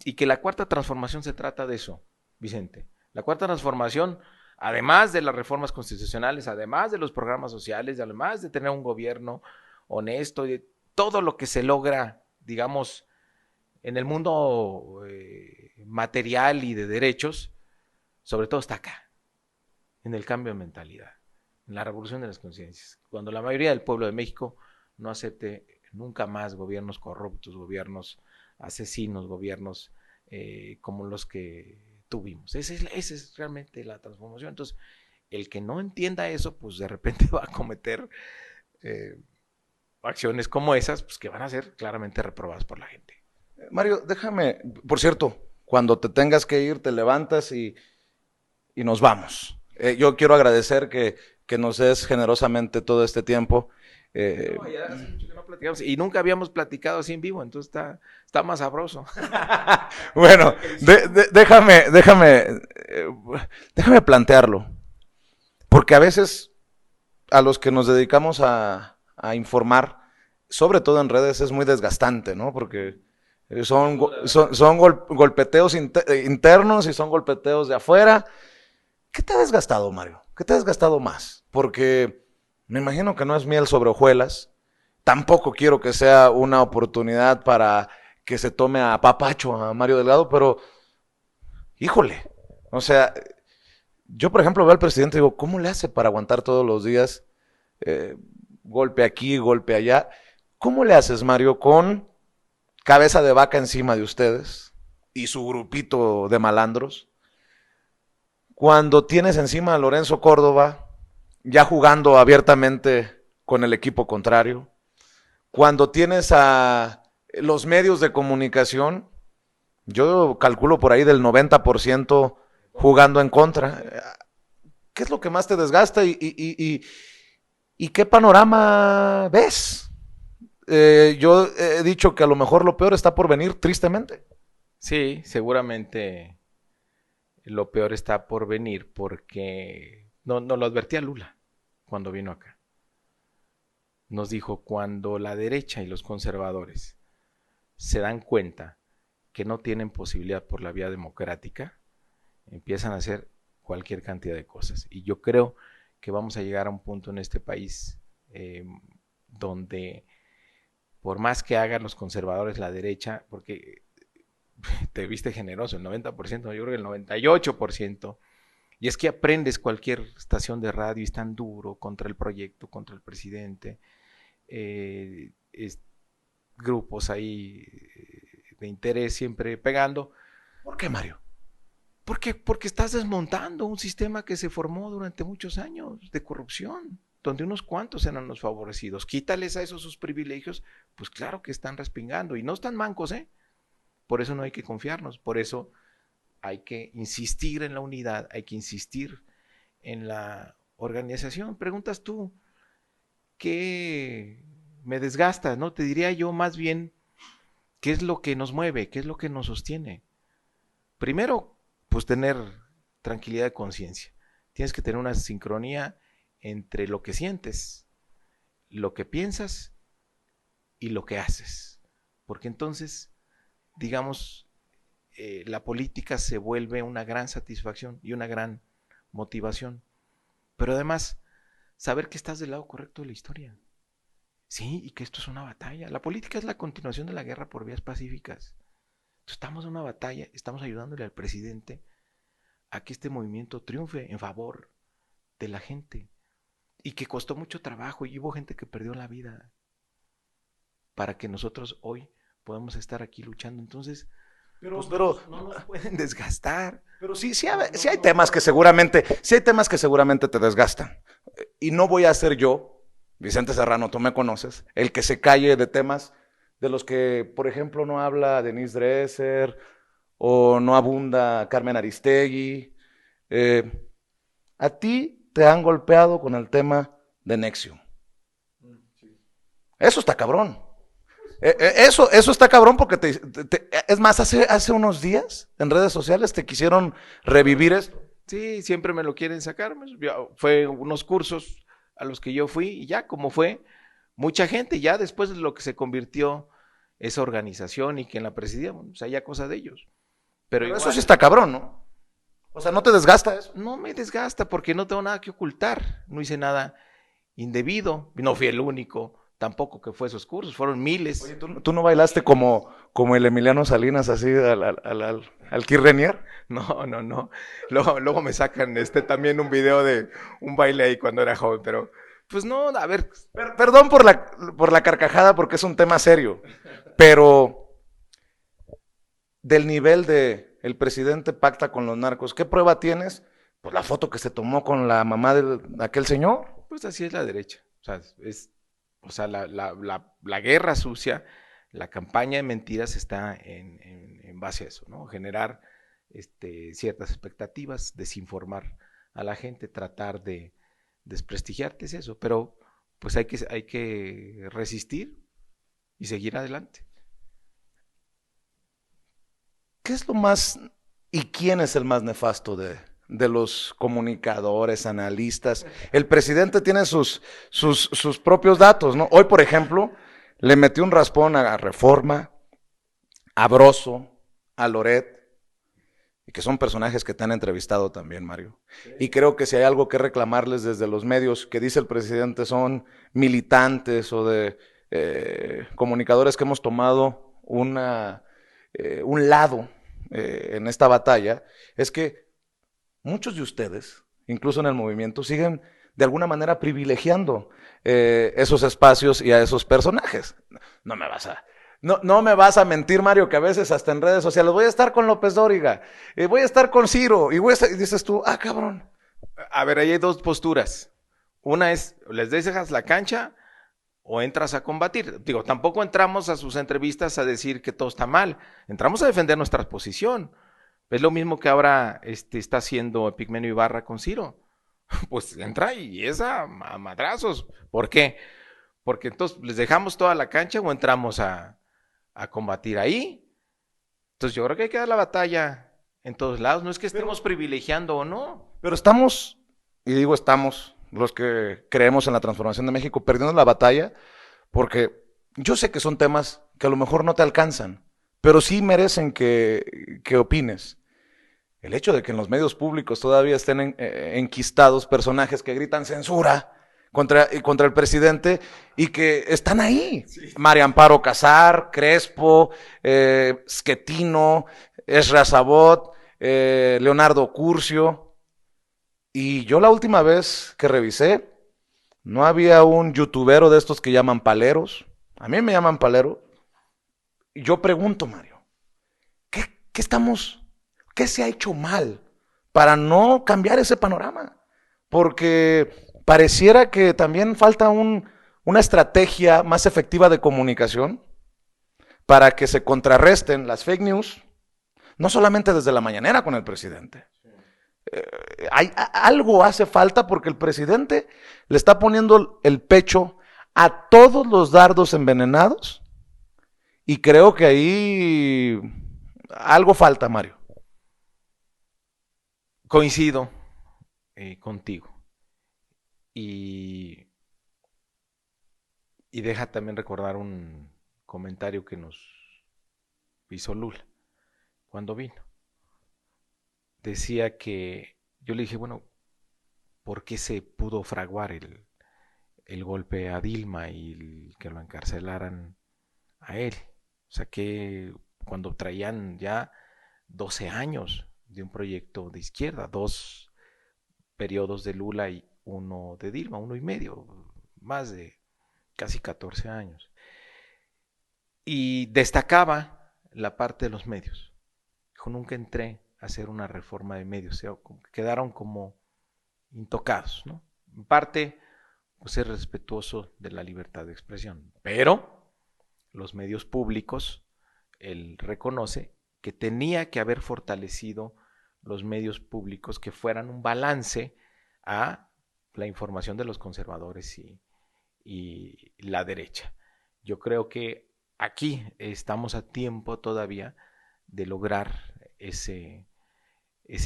y que la cuarta transformación se trata de eso, Vicente. La cuarta transformación, además de las reformas constitucionales, además de los programas sociales, además de tener un gobierno honesto, y de todo lo que se logra, digamos, en el mundo material y de derechos, sobre todo está acá, en el cambio de mentalidad, en la revolución de las conciencias. Cuando la mayoría del pueblo de México no acepte nunca más gobiernos corruptos, gobiernos asesinos, gobiernos como los que tuvimos. Esa es realmente la transformación. Entonces, el que no entienda eso, pues de repente va a cometer eh, acciones como esas, pues que van a ser claramente reprobadas por la gente. Mario, déjame, por cierto, cuando te tengas que ir, te levantas y nos vamos. Yo quiero agradecer que nos des generosamente todo este tiempo. No, ya hace mucho que no platicamos y nunca habíamos platicado así en vivo, entonces está más sabroso. Bueno, déjame plantearlo, porque a veces a los que nos dedicamos a informar, sobre todo en redes, es muy desgastante, ¿no? Porque son golpeteos internos y son golpeteos de afuera. ¿Qué te ha desgastado, Mario? ¿Qué te ha desgastado más? Porque me imagino que no es miel sobre hojuelas. Tampoco quiero que sea una oportunidad para que se tome a papacho a Mario Delgado, pero híjole, o sea, yo por ejemplo veo al presidente y digo, ¿cómo le hace para aguantar todos los días eh, golpe aquí, golpe allá? ¿Cómo le haces, Mario, con cabeza de vaca encima de ustedes y su grupito de malandros? Cuando tienes encima a Lorenzo Córdoba, ya jugando abiertamente con el equipo contrario, cuando tienes a los medios de comunicación, yo calculo por ahí del 90% jugando en contra. ¿Qué es lo que más te desgasta y qué panorama ves? Yo he dicho que a lo mejor lo peor está por venir, tristemente. Sí, seguramente lo peor está por venir porque no lo advertía Lula cuando vino acá. Nos dijo, cuando la derecha y los conservadores se dan cuenta que no tienen posibilidad por la vía democrática, empiezan a hacer cualquier cantidad de cosas. Y yo creo que vamos a llegar a un punto en este país donde por más que hagan los conservadores la derecha, porque te viste generoso, el 90%, yo creo que el 98%, y es que aprendes cualquier estación de radio y es tan duro contra el proyecto, contra el presidente, grupos ahí de interés siempre pegando. ¿Por qué, Mario? Porque estás desmontando un sistema que se formó durante muchos años de corrupción, donde unos cuantos eran los favorecidos. Quítales a esos sus privilegios, pues claro que están respingando y no están mancos, ¿eh? Por eso no hay que confiarnos, por eso hay que insistir en la unidad, hay que insistir en la organización. Preguntas tú, ¿qué me desgasta? ¿No? Te diría yo más bien, ¿qué es lo que nos mueve? ¿Qué es lo que nos sostiene? Primero, pues tener tranquilidad de conciencia. tienes que tener una sincronía entre lo que sientes, lo que piensas y lo que haces. Porque entonces, digamos, la política se vuelve una gran satisfacción y una gran motivación. Pero además, saber que estás del lado correcto de la historia. Sí, y que esto es una batalla. La política es la continuación de la guerra por vías pacíficas. Entonces, estamos en una batalla, estamos ayudándole al presidente a que este movimiento triunfe en favor de la gente. Y que costó mucho trabajo y hubo gente que perdió la vida para que nosotros hoy podamos estar aquí luchando. Entonces, Pero no nos pueden desgastar. Pero sí hay temas que seguramente, sí hay temas que seguramente te desgastan. Y no voy a ser yo, Vicente Serrano, tú me conoces, el que se calle de temas de los que, por ejemplo, no habla Denise Dresser o no abunda Carmen Aristegui. A ti te han golpeado con el tema de Nexium. Eso está cabrón. Eso está cabrón porque es más, hace unos días en redes sociales te quisieron revivir esto. Sí, siempre me lo quieren sacar. Fue unos cursos a los que yo fui y ya como fue mucha gente, ya después de lo que se convirtió esa organización y que en la presidía, bueno, pues ya cosa de ellos. Pero igual, eso sí está cabrón, ¿no? O sea, ¿no te desgasta eso? No me desgasta porque no tengo nada que ocultar, no hice nada indebido, no fui el único tampoco que fue esos cursos, fueron miles. Oye, ¿tú no bailaste como el Emiliano Salinas así al Kid Renier? No. Luego me sacan también un video de un baile ahí cuando era joven, pero pues no, a ver. Perdón por la carcajada porque es un tema serio, pero del nivel de el presidente pacta con los narcos, ¿qué prueba tienes? Pues la foto que se tomó con la mamá de aquel señor. Pues así es la derecha, o sea, la guerra sucia, la campaña de mentiras está en base a eso, ¿no? Generar ciertas expectativas, desinformar a la gente, tratar de desprestigiarte, es eso, pero pues hay que resistir y seguir adelante. ¿Qué es lo más y quién es el más nefasto de los comunicadores, analistas? El presidente tiene sus propios datos, ¿no? Hoy, por ejemplo, le metió un raspón a Reforma, a Broso, a Loret, y que son personajes que te han entrevistado también, Mario. Sí. Y creo que si hay algo que reclamarles desde los medios que dice el presidente son militantes o de comunicadores que hemos tomado un lado en esta batalla, es que muchos de ustedes, incluso en el movimiento, siguen de alguna manera privilegiando esos espacios y a esos personajes. No me vas a mentir, Mario, que a veces hasta en redes sociales voy a estar con López Dóriga, voy a estar con Ciro, y dices tú, cabrón. A ver, ahí hay dos posturas. Una es, les dejas la cancha o entras a combatir. Digo, tampoco entramos a sus entrevistas a decir que todo está mal. Entramos a defender nuestra posición. Es lo mismo que ahora está haciendo Epigmenio Ibarra con Ciro. Pues entra y es a madrazos. ¿Por qué? Porque entonces les dejamos toda la cancha o entramos a combatir ahí. Entonces yo creo que hay que dar la batalla en todos lados. No es que estemos privilegiando o no. Pero estamos, y digo estamos, los que creemos en la transformación de México, perdiendo la batalla, porque yo sé que son temas que a lo mejor no te alcanzan, pero sí merecen que opines. El hecho de que en los medios públicos todavía estén enquistados personajes que gritan censura contra el presidente y que están ahí. Sí. María Amparo Casar, Crespo, Schettino, Ezra Sabot, Leonardo Curcio. Y yo la última vez que revisé, no había un youtubero de estos que llaman paleros. A mí me llaman palero. Y yo pregunto, Mario, ¿qué se ha hecho mal para no cambiar ese panorama? Porque pareciera que también falta una estrategia más efectiva de comunicación para que se contrarresten las fake news, no solamente desde la mañanera con el presidente. Algo hace falta porque el presidente le está poniendo el pecho a todos los dardos envenenados y creo que ahí algo falta, Mario. Coincido. contigo. Y deja también recordar un comentario que nos hizo Lula cuando vino. Decía que, yo le dije, bueno, ¿por qué se pudo fraguar el golpe a Dilma y que lo encarcelaran a él? O sea, que cuando traían ya 12 años de un proyecto de izquierda, 2 periodos de Lula y 1 de Dilma, 1 y medio, más de casi 14 años. Y destacaba la parte de los medios. Dijo, nunca entré a hacer una reforma de medios, o sea, quedaron como intocados, ¿no? En parte, pues ser respetuoso de la libertad de expresión, pero los medios públicos, él reconoce que tenía que haber fortalecido los medios públicos que fueran un balance a la información de los conservadores y la derecha. Yo creo que aquí estamos a tiempo todavía de lograr ese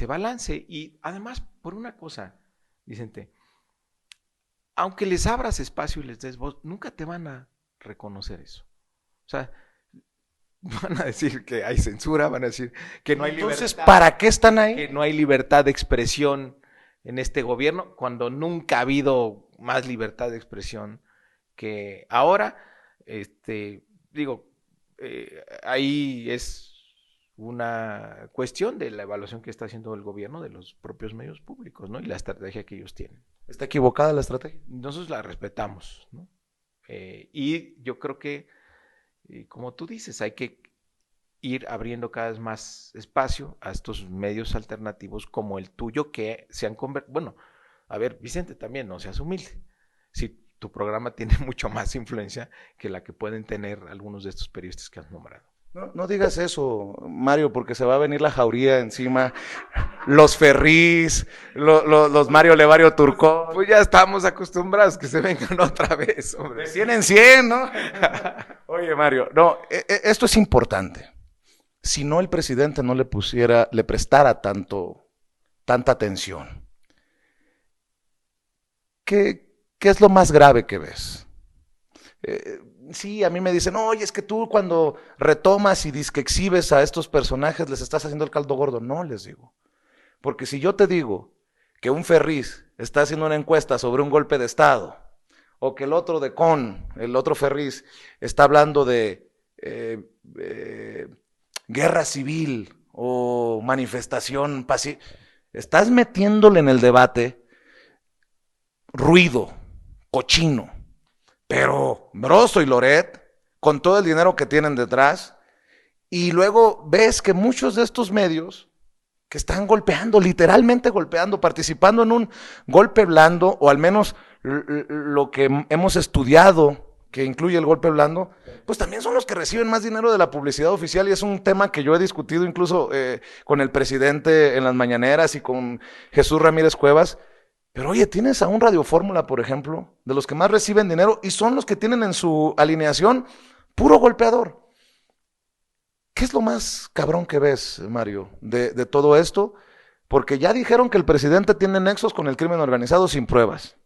balance. Y además, por una cosa, Vicente, aunque les abras espacio y les des voz, nunca te van a reconocer eso. O sea, van a decir que hay censura, van a decir que no hay Entonces, libertad. ¿para qué están ahí? Que no hay libertad de expresión en este gobierno, cuando nunca ha habido más libertad de expresión que ahora. Digo, ahí es una cuestión de la evaluación que está haciendo el gobierno de los propios medios públicos, ¿no? Y la estrategia que ellos tienen. ¿Está equivocada la estrategia? Nosotros la respetamos, ¿no? Y yo creo que, como tú dices, hay que ir abriendo cada vez más espacio a estos medios alternativos como el tuyo que se han convertido. Bueno, a ver, Vicente, también no seas humilde. Si tu programa tiene mucho más influencia que la que pueden tener algunos de estos periodistas que has nombrado. No digas eso, Mario, porque se va a venir la jauría encima. Los Ferrís, los Mario Levario Turcó. Pues ya estamos acostumbrados que se vengan otra vez, hombre. De 100 en 100, ¿no? Oye, Mario, no, esto es importante. Si no, el presidente no le prestara tanta atención. ¿Qué es lo más grave que ves? Sí, a mí me dicen, oye, es que tú cuando retomas y dices que exhibes a estos personajes les estás haciendo el caldo gordo. No, les digo. Porque si yo te digo que un Ferriz está haciendo una encuesta sobre un golpe de Estado, o que el otro el otro Ferriz, está hablando de guerra civil o manifestación pacífica, estás metiéndole en el debate ruido, cochino. Pero Broso y Loret, con todo el dinero que tienen detrás, y luego ves que muchos de estos medios que están golpeando, literalmente golpeando, participando en un golpe blando, o al menos lo que hemos estudiado que incluye el golpe blando, pues también son los que reciben más dinero de la publicidad oficial, y es un tema que yo he discutido incluso con el presidente en las mañaneras y con Jesús Ramírez Cuevas. Pero oye, tienes a un Radio Fórmula, por ejemplo, de los que más reciben dinero y son los que tienen en su alineación puro golpeador. ¿Qué es lo más cabrón que ves, Mario, de todo esto? Porque ya dijeron que el presidente tiene nexos con el crimen organizado sin pruebas.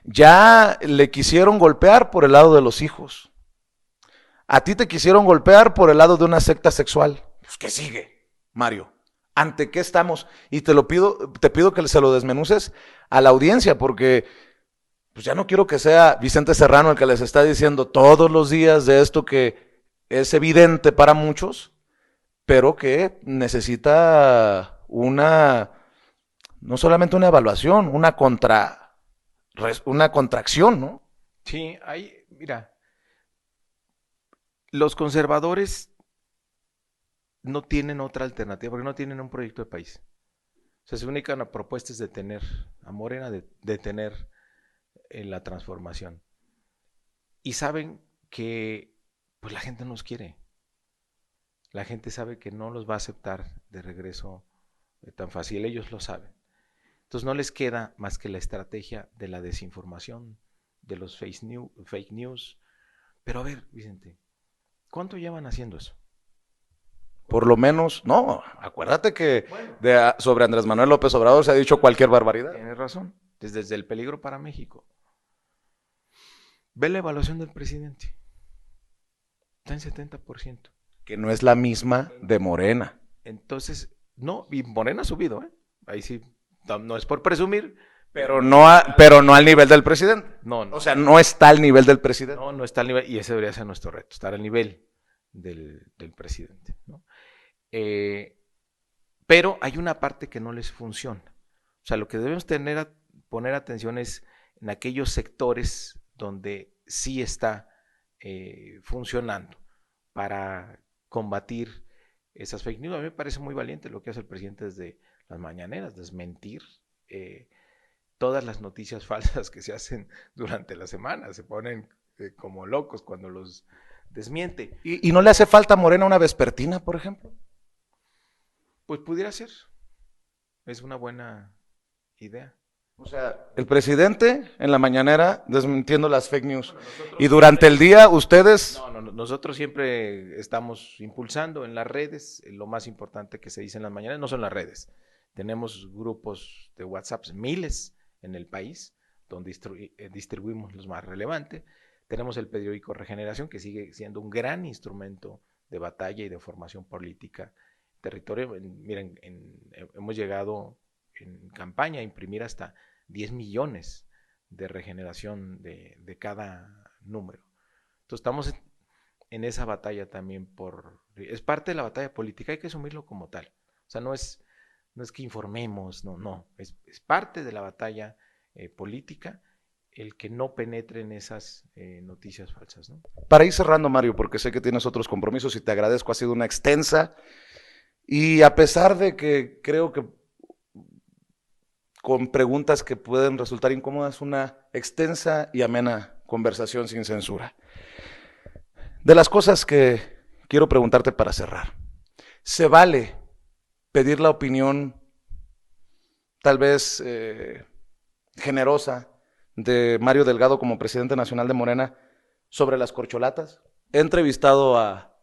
Ya le quisieron golpear por el lado de los hijos. A ti te quisieron golpear por el lado de una secta sexual. Pues ¿qué sigue, Mario? ¿Ante qué estamos? Y te pido que se lo desmenuces a la audiencia, porque pues ya no quiero que sea Vicente Serrano el que les está diciendo todos los días de esto que es evidente para muchos, pero que necesita no solamente una evaluación, una contracción, ¿no? Sí, mira, los conservadores no tienen otra alternativa, porque no tienen un proyecto de país. O sea, su única propuesta es detener a Morena, detener la transformación. Y saben que pues la gente nos quiere. La gente sabe que no los va a aceptar de regreso tan fácil, ellos lo saben. Entonces no les queda más que la estrategia de la desinformación, de los fake news. Pero a ver, Vicente, ¿cuánto llevan haciendo eso? Por lo menos, no, acuérdate que sobre Andrés Manuel López Obrador se ha dicho cualquier barbaridad. Tienes razón, desde el peligro para México. Ve la evaluación del presidente, está en 70%. Que no es la misma de Morena. Entonces, no, y Morena ha subido, ¿eh? Ahí sí, no es por presumir, pero no al nivel del presidente. No. O sea, no está al nivel del presidente. No está al nivel, y ese debería ser nuestro reto, estar al nivel del presidente, ¿no? Pero hay una parte que no les funciona. O sea, lo que debemos poner atención es en aquellos sectores donde sí está funcionando para combatir esas fake news. A mí me parece muy valiente lo que hace el presidente desde las mañaneras, desmentir todas las noticias falsas que se hacen durante la semana. Se ponen como locos cuando los desmiente. ¿Y no le hace falta a Morena una vespertina, por ejemplo? Pues pudiera ser. Es una buena idea. O sea, el presidente en la mañanera desmintiendo las fake news. Bueno, y durante el día ustedes... No, nosotros siempre estamos impulsando en las redes. Lo más importante que se dice en las mañanas no son las redes. Tenemos grupos de WhatsApp, miles en el país, donde distribuimos los más relevantes. Tenemos el periódico Regeneración, que sigue siendo un gran instrumento de batalla y de formación política. Territorio, miren, hemos llegado en campaña a imprimir hasta 10 millones de regeneración de cada número. Entonces estamos en esa batalla también es parte de la batalla política, hay que asumirlo como tal. O sea, no es que informemos, no, es parte de la batalla política el que no penetre en esas noticias falsas, ¿no? Para ir cerrando, Mario, porque sé que tienes otros compromisos y te agradezco, ha sido una extensa, y a pesar de que creo que con preguntas que pueden resultar incómodas, una extensa y amena conversación sin censura. De las cosas que quiero preguntarte para cerrar, ¿se vale pedir la opinión tal vez generosa de Mario Delgado como presidente nacional de Morena sobre las corcholatas? He entrevistado a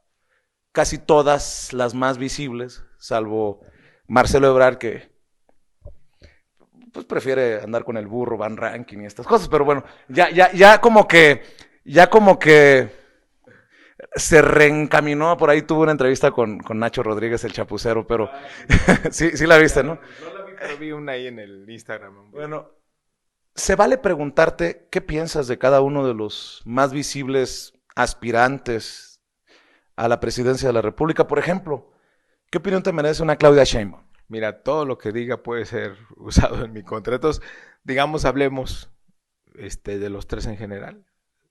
casi todas las más visibles, salvo Marcelo Ebrard, que pues prefiere andar con el burro, Van Ranking y estas cosas, pero bueno, ya como que se reencaminó. Por ahí tuvo una entrevista con Nacho Rodríguez, el chapucero, pero sí la viste, ¿no? No la vi, pero vi una ahí en el Instagram. Bueno, se vale preguntarte qué piensas de cada uno de los más visibles aspirantes a la presidencia de la República. Por ejemplo, ¿qué opinión te merece una Claudia Sheinbaum? Mira, todo lo que diga puede ser usado en mi contra. Entonces, digamos, hablemos de los tres en general.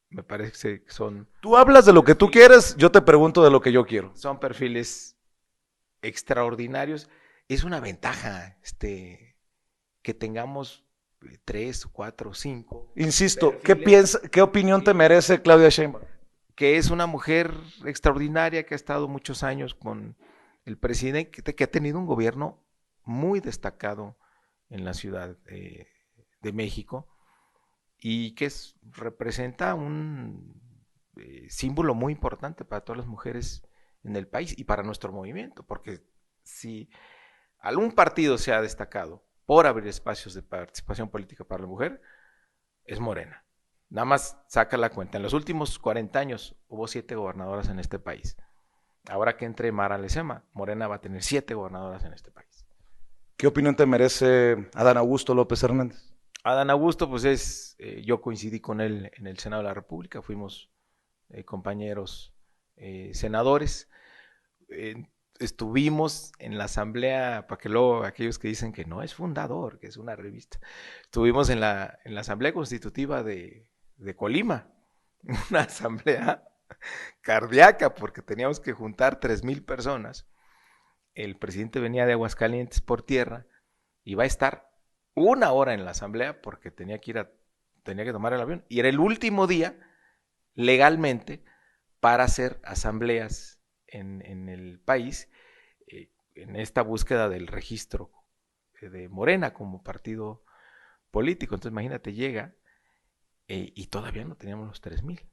Me parece que son... Tú hablas de lo que tú quieres, yo te pregunto de lo que yo quiero. Son perfiles extraordinarios. Es una ventaja que tengamos 3, 4, 5. Insisto, ¿qué opinión te merece Claudia Sheinbaum? Que es una mujer extraordinaria, que ha estado muchos años con el presidente, que ha tenido un gobierno muy destacado en la Ciudad de México y que representa un símbolo muy importante para todas las mujeres en el país y para nuestro movimiento, porque si algún partido se ha destacado por abrir espacios de participación política para la mujer, es Morena. Nada más saca la cuenta. En los últimos 40 años hubo 7 gobernadoras en este país. Ahora que entre Mara Lezama, Morena va a tener 7 gobernadoras en este país. ¿Qué opinión te merece Adán Augusto López Hernández? Adán Augusto, pues yo coincidí con él en el Senado de la República, fuimos compañeros senadores, estuvimos en la asamblea, para que luego aquellos que dicen que no es fundador, que es una revista, estuvimos en la asamblea constitutiva de Colima, una asamblea cardíaca, porque teníamos que juntar 3,000 personas. El presidente venía de Aguascalientes por tierra y va a estar 1 hora en la asamblea porque tenía que tomar el avión. Y era el último día, legalmente, para hacer asambleas en el país, en esta búsqueda del registro de Morena como partido político. Entonces, imagínate, llega y todavía no teníamos los 3,000.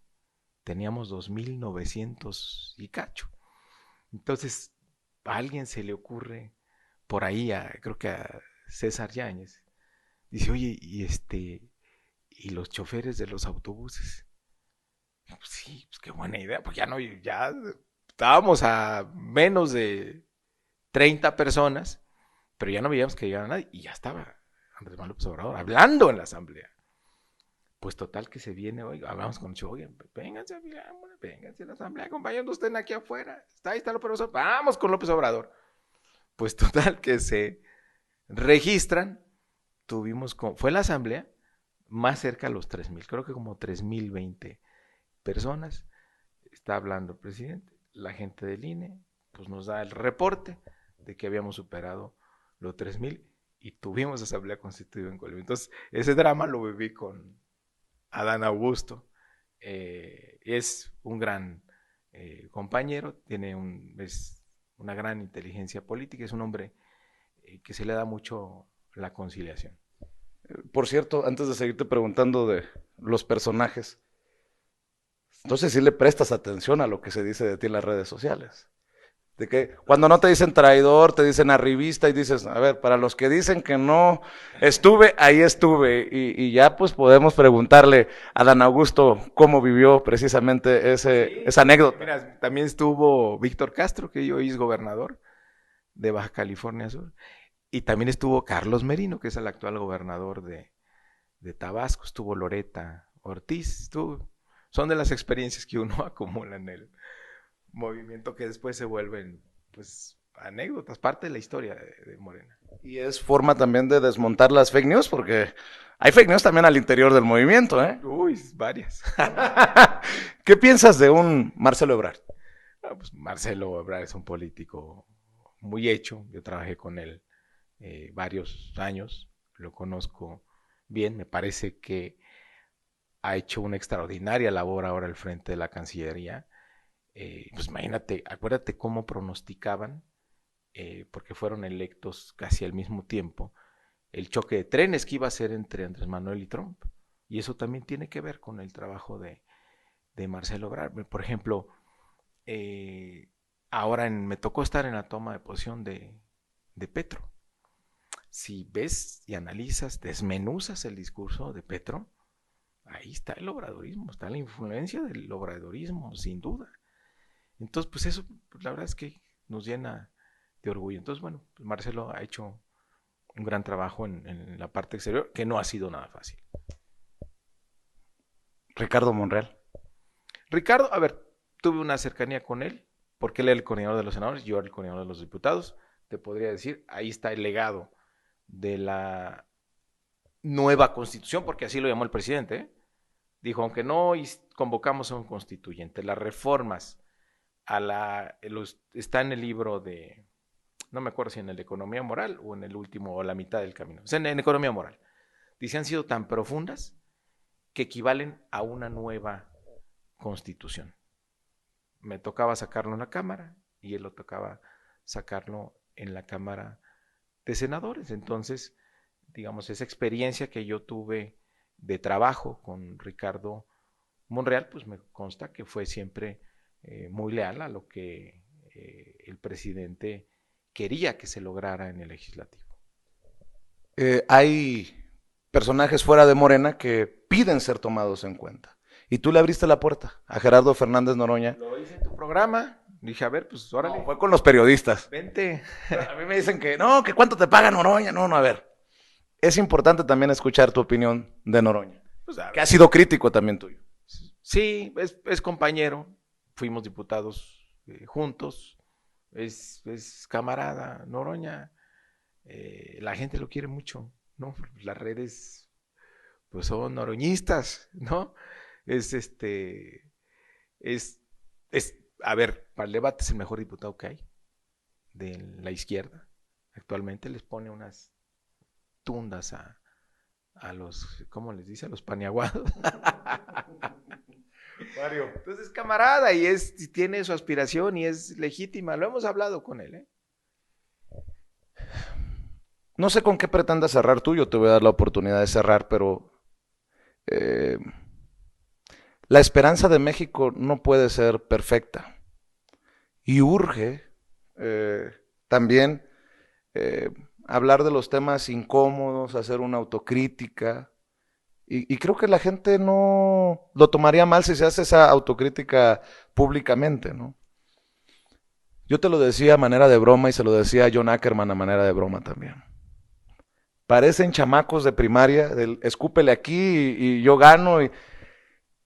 Teníamos 2,900 y cacho. Entonces, a alguien se le ocurre por ahí, creo que a César Yáñez, dice, oye, y los choferes de los autobuses. Pues sí, pues qué buena idea, pues ya estábamos a menos de 30 personas, pero ya no veíamos que llegara nadie, y ya estaba Andrés Manuel López Obrador hablando en la asamblea. Pues total que se viene hoy, hablamos con Choguin, vénganse a la asamblea, acompañando usted aquí afuera, ahí está López Obrador, vamos con López Obrador. Pues total que se registran, fue la asamblea más cerca a los 3,000, creo que como 3,020 personas, está hablando el presidente, la gente del INE, pues nos da el reporte de que habíamos superado los 3,000 y tuvimos asamblea constitutiva en Colombia. Entonces, ese drama lo viví con Adán Augusto. Es un gran compañero, es una gran inteligencia política, es un hombre que se le da mucho la conciliación. Por cierto, antes de seguirte preguntando de los personajes, entonces sí le prestas atención a lo que se dice de ti en las redes sociales. De que cuando no te dicen traidor, te dicen arribista y dices, a ver, para los que dicen que no estuve, ahí estuve. Y ya pues podemos preguntarle a Dan Augusto cómo vivió precisamente esa anécdota. Mira, también estuvo Víctor Castro, que hoy es gobernador de Baja California Sur. Y también estuvo Carlos Merino, que es el actual gobernador de Tabasco. Estuvo Loreta Ortiz. Son de las experiencias que uno acumula en el movimiento que después se vuelven, pues, anécdotas, parte de la historia de Morena. Y es forma también de desmontar las fake news, porque hay fake news también al interior del movimiento, ¿eh? Uy, varias. ¿Qué piensas de un Marcelo Ebrard? Pues Marcelo Ebrard es un político muy hecho. Yo trabajé con él varios años, lo conozco bien, me parece que ha hecho una extraordinaria labor ahora al frente de la Cancillería. Pues imagínate, acuérdate cómo pronosticaban, porque fueron electos casi al mismo tiempo, el choque de trenes que iba a ser entre Andrés Manuel y Trump. Y eso también tiene que ver con el trabajo de Marcelo Ebrard. Por ejemplo, ahora me tocó estar en la toma de posición de Petro. Si ves y analizas, desmenuzas el discurso de Petro, ahí está el obradorismo, está la influencia del obradorismo, sin duda. Entonces, pues eso, pues la verdad es que nos llena de orgullo. Entonces, bueno, Marcelo ha hecho un gran trabajo en la parte exterior, que no ha sido nada fácil. Ricardo Monreal. Ricardo, a ver, tuve una cercanía con él, porque él era el coordinador de los senadores, yo era el coordinador de los diputados. Te podría decir, ahí está el legado de la nueva constitución, porque así lo llamó el presidente, ¿eh? Dijo, aunque no convocamos a un constituyente, las reformas está en el libro de, no me acuerdo si en el de Economía Moral o en el último, o la mitad del camino, o sea, en Economía Moral. Dice, han sido tan profundas que equivalen a una nueva constitución. Me tocaba sacarlo en la Cámara y él lo tocaba sacarlo en la Cámara de Senadores. Entonces, digamos, esa experiencia que yo tuve de trabajo con Ricardo Monreal, pues me consta que fue siempre muy leal a lo que el presidente quería que se lograra en el legislativo. Hay personajes fuera de Morena que piden ser tomados en cuenta. Y tú le abriste la puerta a Gerardo Fernández Noroña. Lo hice en tu programa. Dije, a ver, pues órale. No, fue con los periodistas. Vente. A mí me dicen que no, que cuánto te paga Noroña. No, a ver. Es importante también escuchar tu opinión de Noroña. Pues que ha sido crítico también tuyo. Sí, es compañero. Fuimos diputados juntos. Es camarada Noroña. La gente lo quiere mucho, ¿no? Las redes, pues son noroñistas, ¿no? A ver, para el debate es el mejor diputado que hay de la izquierda. Actualmente les pone unas tundas a los, ¿cómo les dice? A los paniaguados. Mario. Entonces, camarada, y tiene su aspiración y es legítima. Lo hemos hablado con él, ¿eh? No sé con qué pretendas cerrar tú, yo te voy a dar la oportunidad de cerrar, pero la esperanza de México no puede ser perfecta. Y urge eh, también eh, hablar de los temas incómodos, hacer una autocrítica. Y creo que la gente no lo tomaría mal si se hace esa autocrítica públicamente, ¿no? Yo te lo decía a manera de broma y se lo decía a John Ackerman a manera de broma también. Parecen chamacos de primaria, del escúpele aquí y yo gano. Y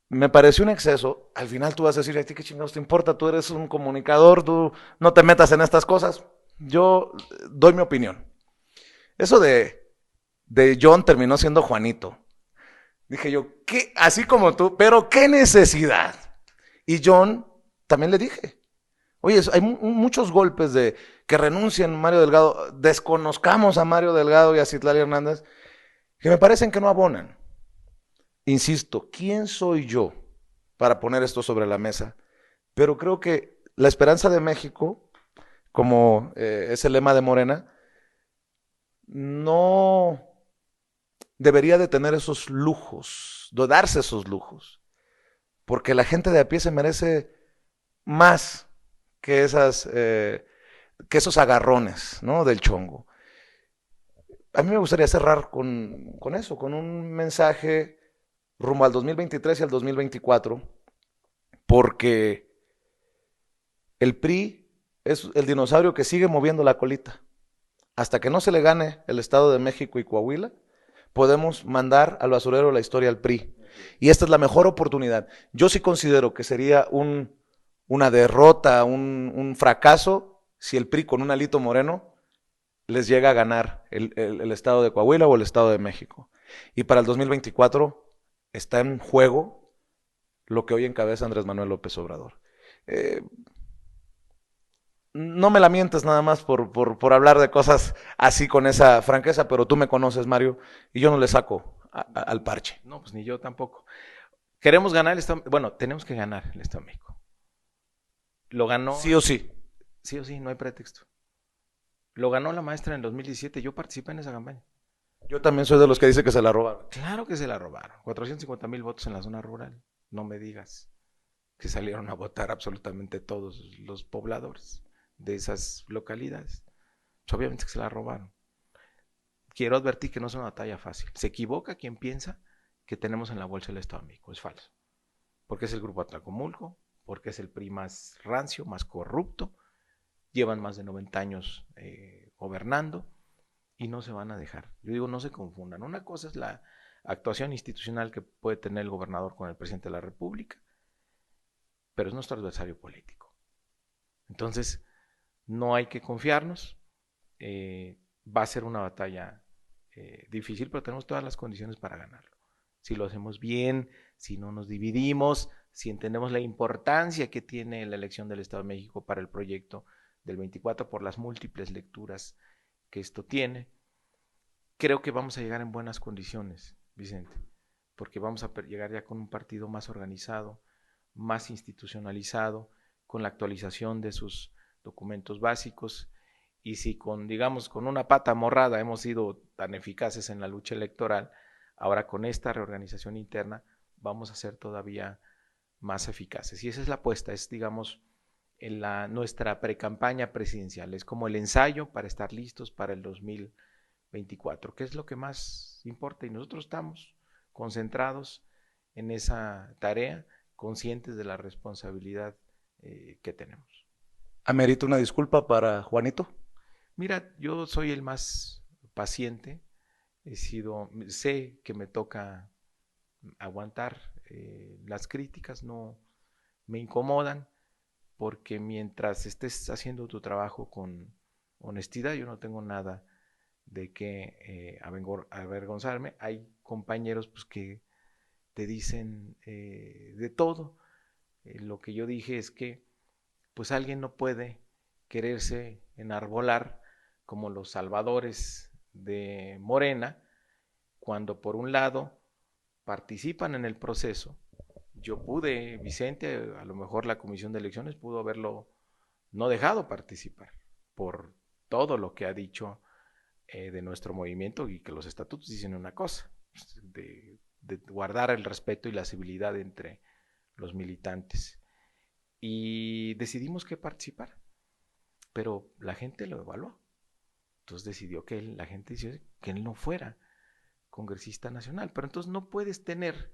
me pareció un exceso. Al final tú vas a decir, ¿a ti qué chingados te importa? Tú eres un comunicador, tú no te metas en estas cosas. Yo doy mi opinión. Eso de John terminó siendo Juanito. Dije yo, ¿qué? Así como tú, pero ¿qué necesidad? Y John también le dije, oye, hay muchos golpes de que renuncien Mario Delgado, desconozcamos a Mario Delgado y a Citlali Hernández, que me parecen que no abonan. Insisto, ¿quién soy yo para poner esto sobre la mesa? Pero creo que la esperanza de México, como es el lema de Morena, no debería de tener esos lujos, de darse esos lujos, porque la gente de a pie se merece más que que esos agarrones, ¿no? Del chongo. A mí me gustaría cerrar con eso, con un mensaje rumbo al 2023 y al 2024, porque el PRI es el dinosaurio que sigue moviendo la colita. Hasta que no se le gane el Estado de México y Coahuila, podemos mandar al basurero la historia al PRI. Y esta es la mejor oportunidad. Yo sí considero que sería una derrota, un fracaso, si el PRI con un Alito Moreno les llega a ganar el Estado de Coahuila o el Estado de México. Y para el 2024 está en juego lo que hoy encabeza Andrés Manuel López Obrador. Eh, no me la mientes nada más por hablar de cosas así con esa franqueza, pero tú me conoces, Mario, y yo no le saco al parche. No, pues ni yo tampoco. Queremos ganar el Estado, bueno, tenemos que ganar el Estado de México. Lo ganó, Sí o sí. sí o sí, no hay pretexto. Lo ganó la maestra en el 2017, yo participé en esa campaña. Yo también soy de los que dice que se la robaron. Claro que se la robaron. 450,000 votos en la zona rural. No me digas que salieron a votar absolutamente todos los pobladores de esas localidades. Pues obviamente que se la robaron. Quiero advertir que no es una batalla fácil. Se equivoca quien piensa que tenemos en la bolsa el Estado de México. Es falso. Porque es el grupo Atlacomulco, porque es el PRI más rancio, más corrupto. Llevan más de 90 años gobernando y no se van a dejar. Yo digo, no se confundan. Una cosa es la actuación institucional que puede tener el gobernador con el presidente de la República, pero es nuestro adversario político. Entonces, no hay que confiarnos. Va a ser una batalla difícil, pero tenemos todas las condiciones para ganarlo. Si lo hacemos bien, si no nos dividimos, si entendemos la importancia que tiene la elección del Estado de México para el proyecto del 24 por las múltiples lecturas que esto tiene, creo que vamos a llegar en buenas condiciones, Vicente, porque vamos a llegar ya con un partido más organizado, más institucionalizado, con la actualización de sus documentos básicos, y si con, digamos, con una pata morrada hemos sido tan eficaces en la lucha electoral, ahora con esta reorganización interna vamos a ser todavía más eficaces. Y esa es la apuesta, es, digamos, nuestra precampaña presidencial, es como el ensayo para estar listos para el 2024, que es lo que más importa, y nosotros estamos concentrados en esa tarea, conscientes de la responsabilidad que tenemos. ¿Amerito una disculpa para Juanito? Mira, yo soy el más paciente, sé que me toca aguantar las críticas, no me incomodan, porque mientras estés haciendo tu trabajo con honestidad, yo no tengo nada de qué avergonzarme. Hay compañeros pues, que te dicen de todo. Lo que yo dije es que pues alguien no puede quererse enarbolar como los salvadores de Morena, cuando por un lado participan en el proceso. Yo pude, Vicente, a lo mejor la comisión de elecciones pudo haberlo no dejado participar por todo lo que ha dicho de nuestro movimiento, y que los estatutos dicen una cosa, de guardar el respeto y la civilidad entre los militantes. Y decidimos que participar. pero la gente lo evaluó. Entonces decidió que la gente decidió que él no fuera congresista nacional. Pero entonces no puedes tener,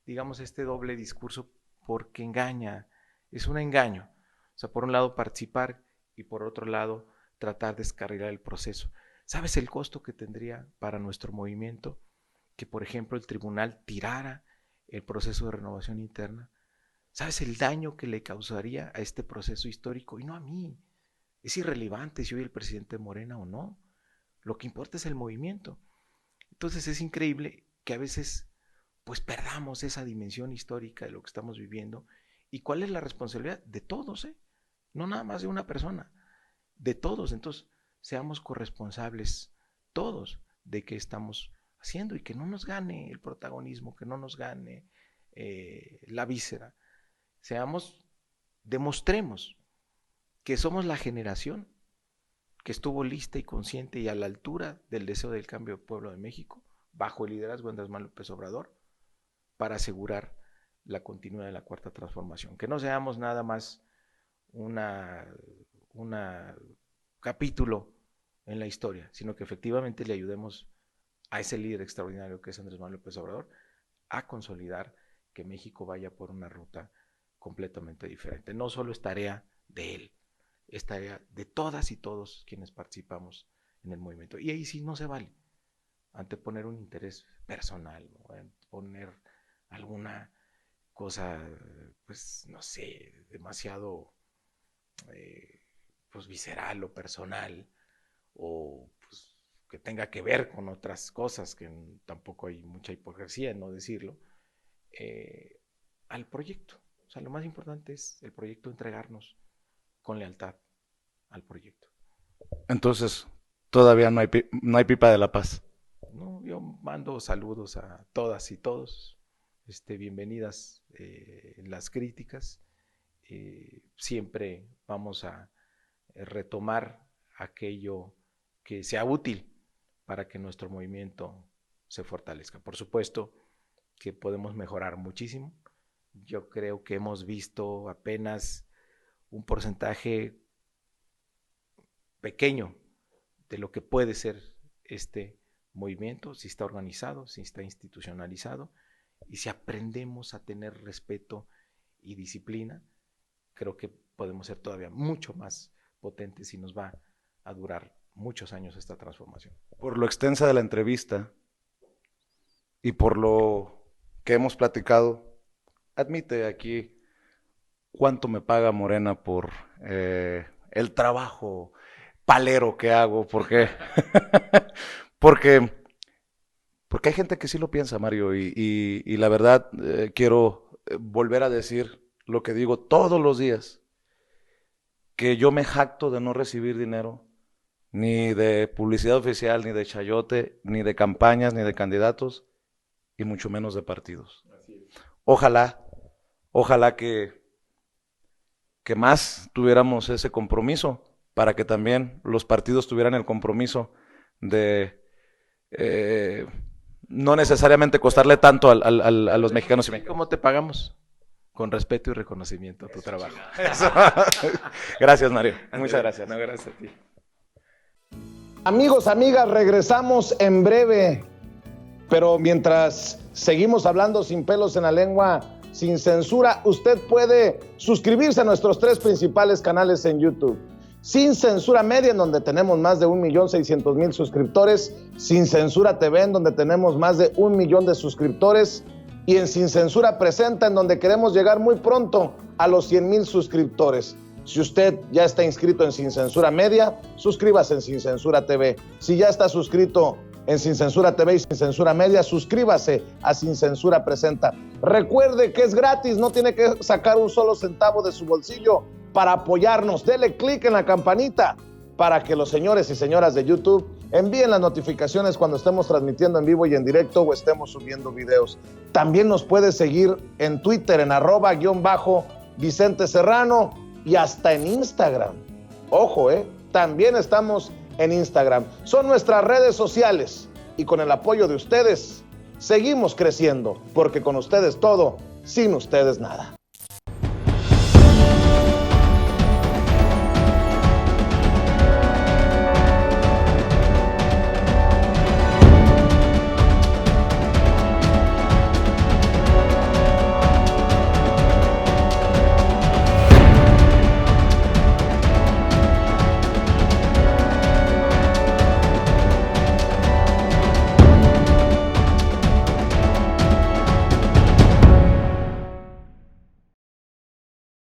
digamos, este doble discurso porque engaña, es un engaño. O sea, por un lado participar y por otro lado tratar de descarrilar el proceso. ¿Sabes el costo que tendría para nuestro movimiento que, por ejemplo, el tribunal tirara el proceso de renovación interna? ¿Sabes el daño que le causaría a este proceso histórico? Y no a mí. Es irrelevante si hoy el presidente Morena o no. Lo que importa es el movimiento. Entonces es increíble que a veces pues perdamos esa dimensión histórica de lo que estamos viviendo. ¿Y cuál es la responsabilidad? De todos, no nada más de una persona, de todos. Entonces seamos corresponsables todos de qué estamos haciendo y que no nos gane el protagonismo, que no nos gane la víscera. Demostremos que somos la generación que estuvo lista y consciente y a la altura del deseo del cambio del pueblo de México, bajo el liderazgo de Andrés Manuel López Obrador, para asegurar la continuidad de la Cuarta Transformación. Que no seamos nada más un capítulo en la historia, sino que efectivamente le ayudemos a ese líder extraordinario que es Andrés Manuel López Obrador a consolidar que México vaya por una ruta completamente diferente. No solo es tarea de él, es tarea de todas y todos quienes participamos en el movimiento. Y ahí sí no se vale anteponer un interés personal, ¿no? Anteponer alguna cosa, pues no sé, demasiado pues visceral o personal, o pues que tenga que ver con otras cosas, que tampoco hay mucha hipocresía en no decirlo, al proyecto. O sea, lo más importante es el proyecto, entregarnos con lealtad al proyecto. Entonces, todavía no hay pipa de la paz. No, yo mando saludos a todas y todos, bienvenidas las críticas. Siempre vamos a retomar aquello que sea útil para que nuestro movimiento se fortalezca. Por supuesto que podemos mejorar muchísimo. Yo creo que hemos visto apenas un porcentaje pequeño de lo que puede ser este movimiento, si está organizado, si está institucionalizado, y si aprendemos a tener respeto y disciplina, creo que podemos ser todavía mucho más potentes y nos va a durar muchos años esta transformación. Por lo extensa de la entrevista y por lo que hemos platicado, admite aquí cuánto me paga Morena por el trabajo palero que hago, porque hay gente que sí lo piensa, Mario, y la verdad quiero volver a decir lo que digo todos los días, que yo me jacto de no recibir dinero, ni de publicidad oficial, ni de chayote, ni de campañas, ni de candidatos, y mucho menos de partidos. Ojalá que más tuviéramos ese compromiso, para que también los partidos tuvieran el compromiso de no necesariamente costarle tanto a los mexicanos y mexicanas. ¿Cómo te pagamos? Con respeto y reconocimiento a tu trabajo. Gracias, Mario. Muchas gracias. No, gracias a ti. Amigos, amigas, regresamos en breve, pero mientras seguimos hablando sin pelos en la lengua, sin censura, usted puede suscribirse a nuestros 3 principales canales en YouTube. Sin Censura Media, en donde tenemos más de 1,600,000 suscriptores, Sin Censura TV, en donde tenemos más de 1 millón de suscriptores, y en Sin Censura Presenta, en donde queremos llegar muy pronto a los 100,000 suscriptores. Si usted ya está inscrito en Sin Censura Media, suscríbase en Sin Censura TV. Si ya está suscrito en Sin Censura TV y Sin Censura Media, suscríbase a Sin Censura Presenta. Recuerde que es gratis, no tiene que sacar un solo centavo de su bolsillo para apoyarnos. Dele clic en la campanita para que los señores y señoras de YouTube envíen las notificaciones cuando estemos transmitiendo en vivo y en directo o estemos subiendo videos. También nos puede seguir en Twitter en @Vicente Serrano y hasta en Instagram. Ojo, también estamos en Instagram. Son nuestras redes sociales y con el apoyo de ustedes seguimos creciendo, porque con ustedes todo, sin ustedes nada.